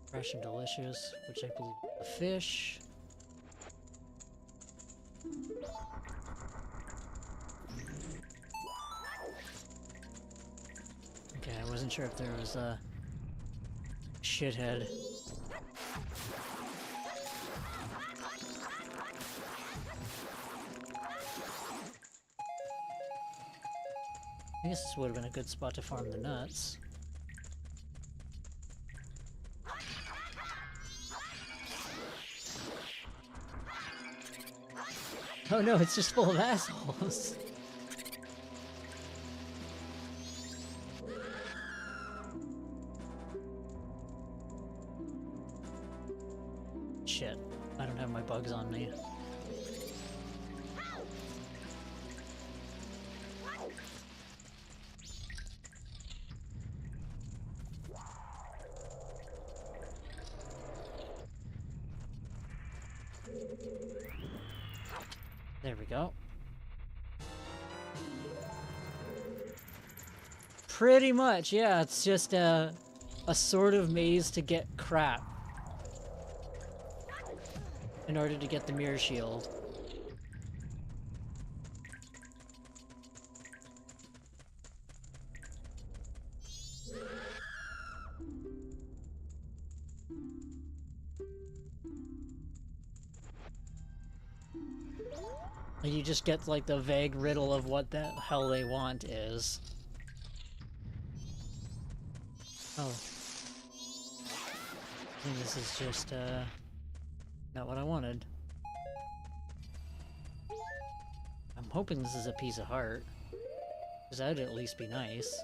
Fresh and delicious, which I believe is the fish. Okay, I wasn't sure if there was a shithead. I guess this would have been a good spot to farm the nuts. Oh no, it's just full of assholes. Shit, I don't have my bugs on me. There we go. Pretty much, yeah. It's just a sort of maze to get crap in order to get the mirror shield. And you just get like the vague riddle of what the hell they want is. Oh. I think this is just, not what I wanted. I'm hoping this is a piece of heart. Because that'd at least be nice.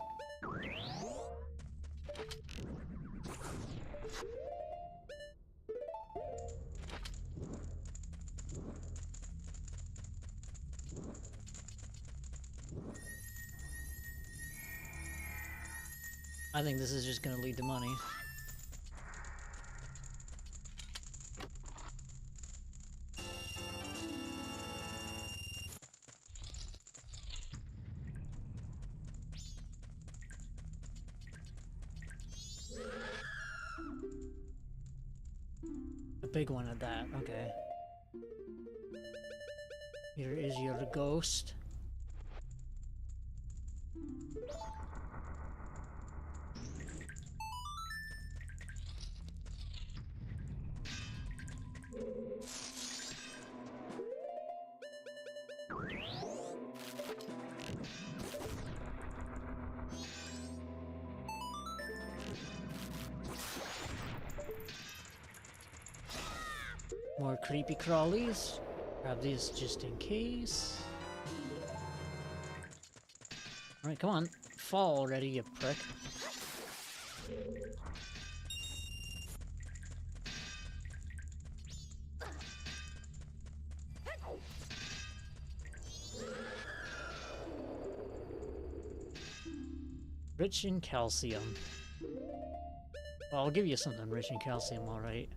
I think this is just gonna lead to money. A big one at that, okay. Here is your ghost. More creepy crawlies. Grab these just in case. Alright, come on. Fall already, you prick. Rich in calcium. Well, I'll give you something rich in calcium, alright.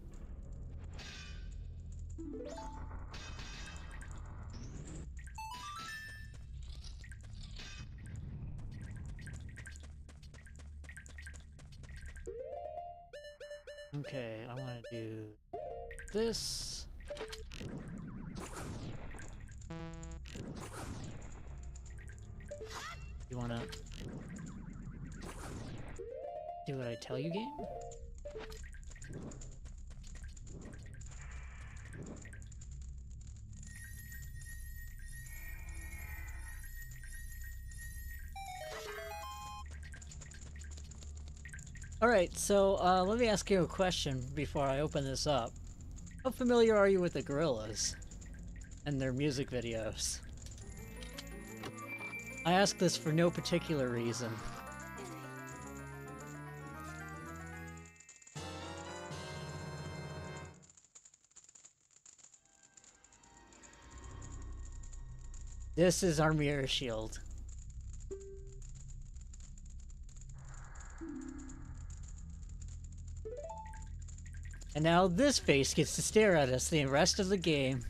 Okay, I want to do this. You want to do what I tell you, game? Alright, so let me ask you a question before I open this up. How familiar are you with the Gorillas and their music videos? I ask this for no particular reason. This is our mirror shield. And now this face gets to stare at us the rest of the game.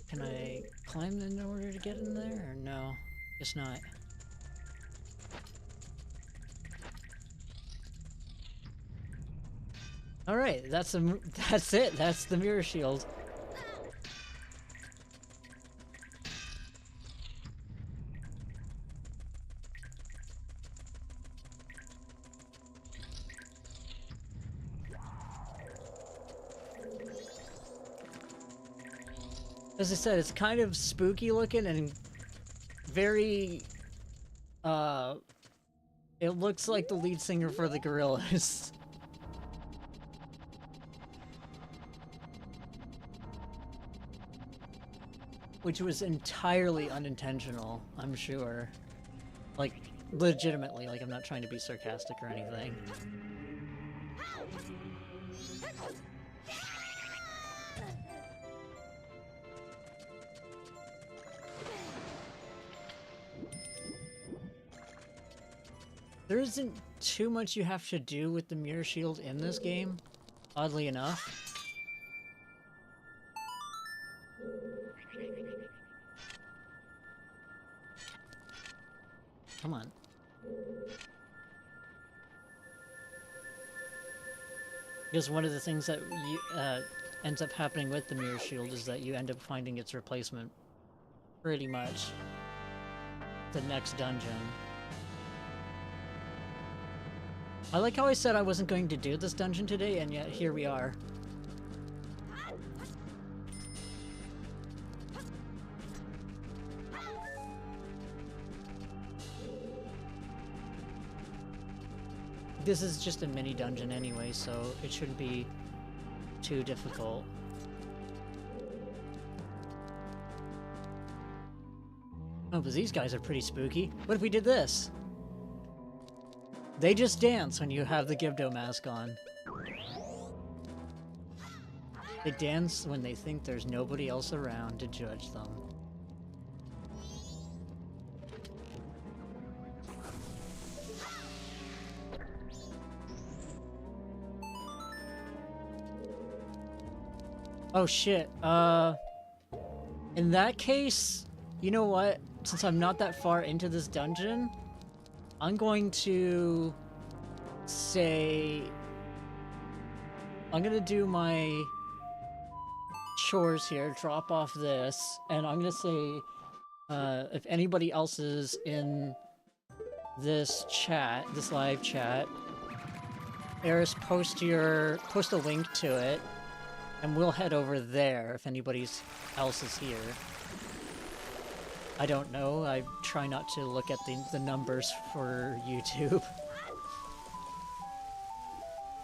Can I climb in order to get in there, or no? Guess not. Alright, that's it, that's the mirror shield. As I said, it's kind of spooky looking and very, it looks like the lead singer for the Gorillaz. Which was entirely unintentional, I'm sure. Like, legitimately, like, I'm not trying to be sarcastic or anything. There isn't too much you have to do with the mirror shield in this game, oddly enough. Come on. Because one of the things that ends up happening with the mirror shield is that you end up finding its replacement pretty much the next dungeon. I like how I said I wasn't going to do this dungeon today, and yet here we are. This is just a mini dungeon anyway, so it shouldn't be too difficult. Oh, but these guys are pretty spooky. What if we did this? They just dance when you have the Gibdo mask on. They dance when they think there's nobody else around to judge them. Oh shit, in that case, you know what? Since I'm not that far into this dungeon, I'm going to say... I'm gonna do my chores here, drop off this, and I'm gonna say, if anybody else is in this chat, this live chat, Eris, post a link to it, and we'll head over there if anybody else is here. I don't know, I try not to look at the numbers for YouTube.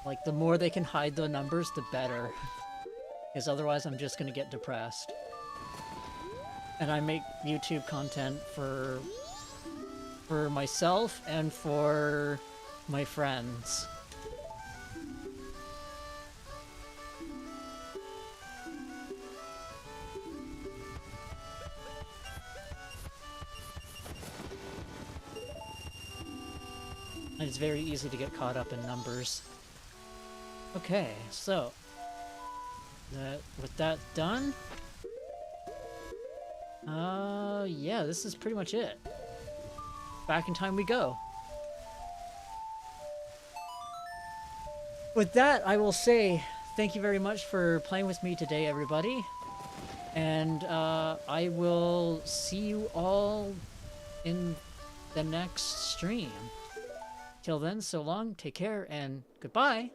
Like, the more they can hide the numbers, the better. Because otherwise I'm just gonna get depressed. And I make YouTube content for myself and for my friends. And it's very easy to get caught up in numbers. Okay, so with that done, yeah, this is pretty much it. Back in time we go. With that, I will say thank you very much for playing with me today, everybody. And I will see you all in the next stream. Till then, so long, take care, and goodbye!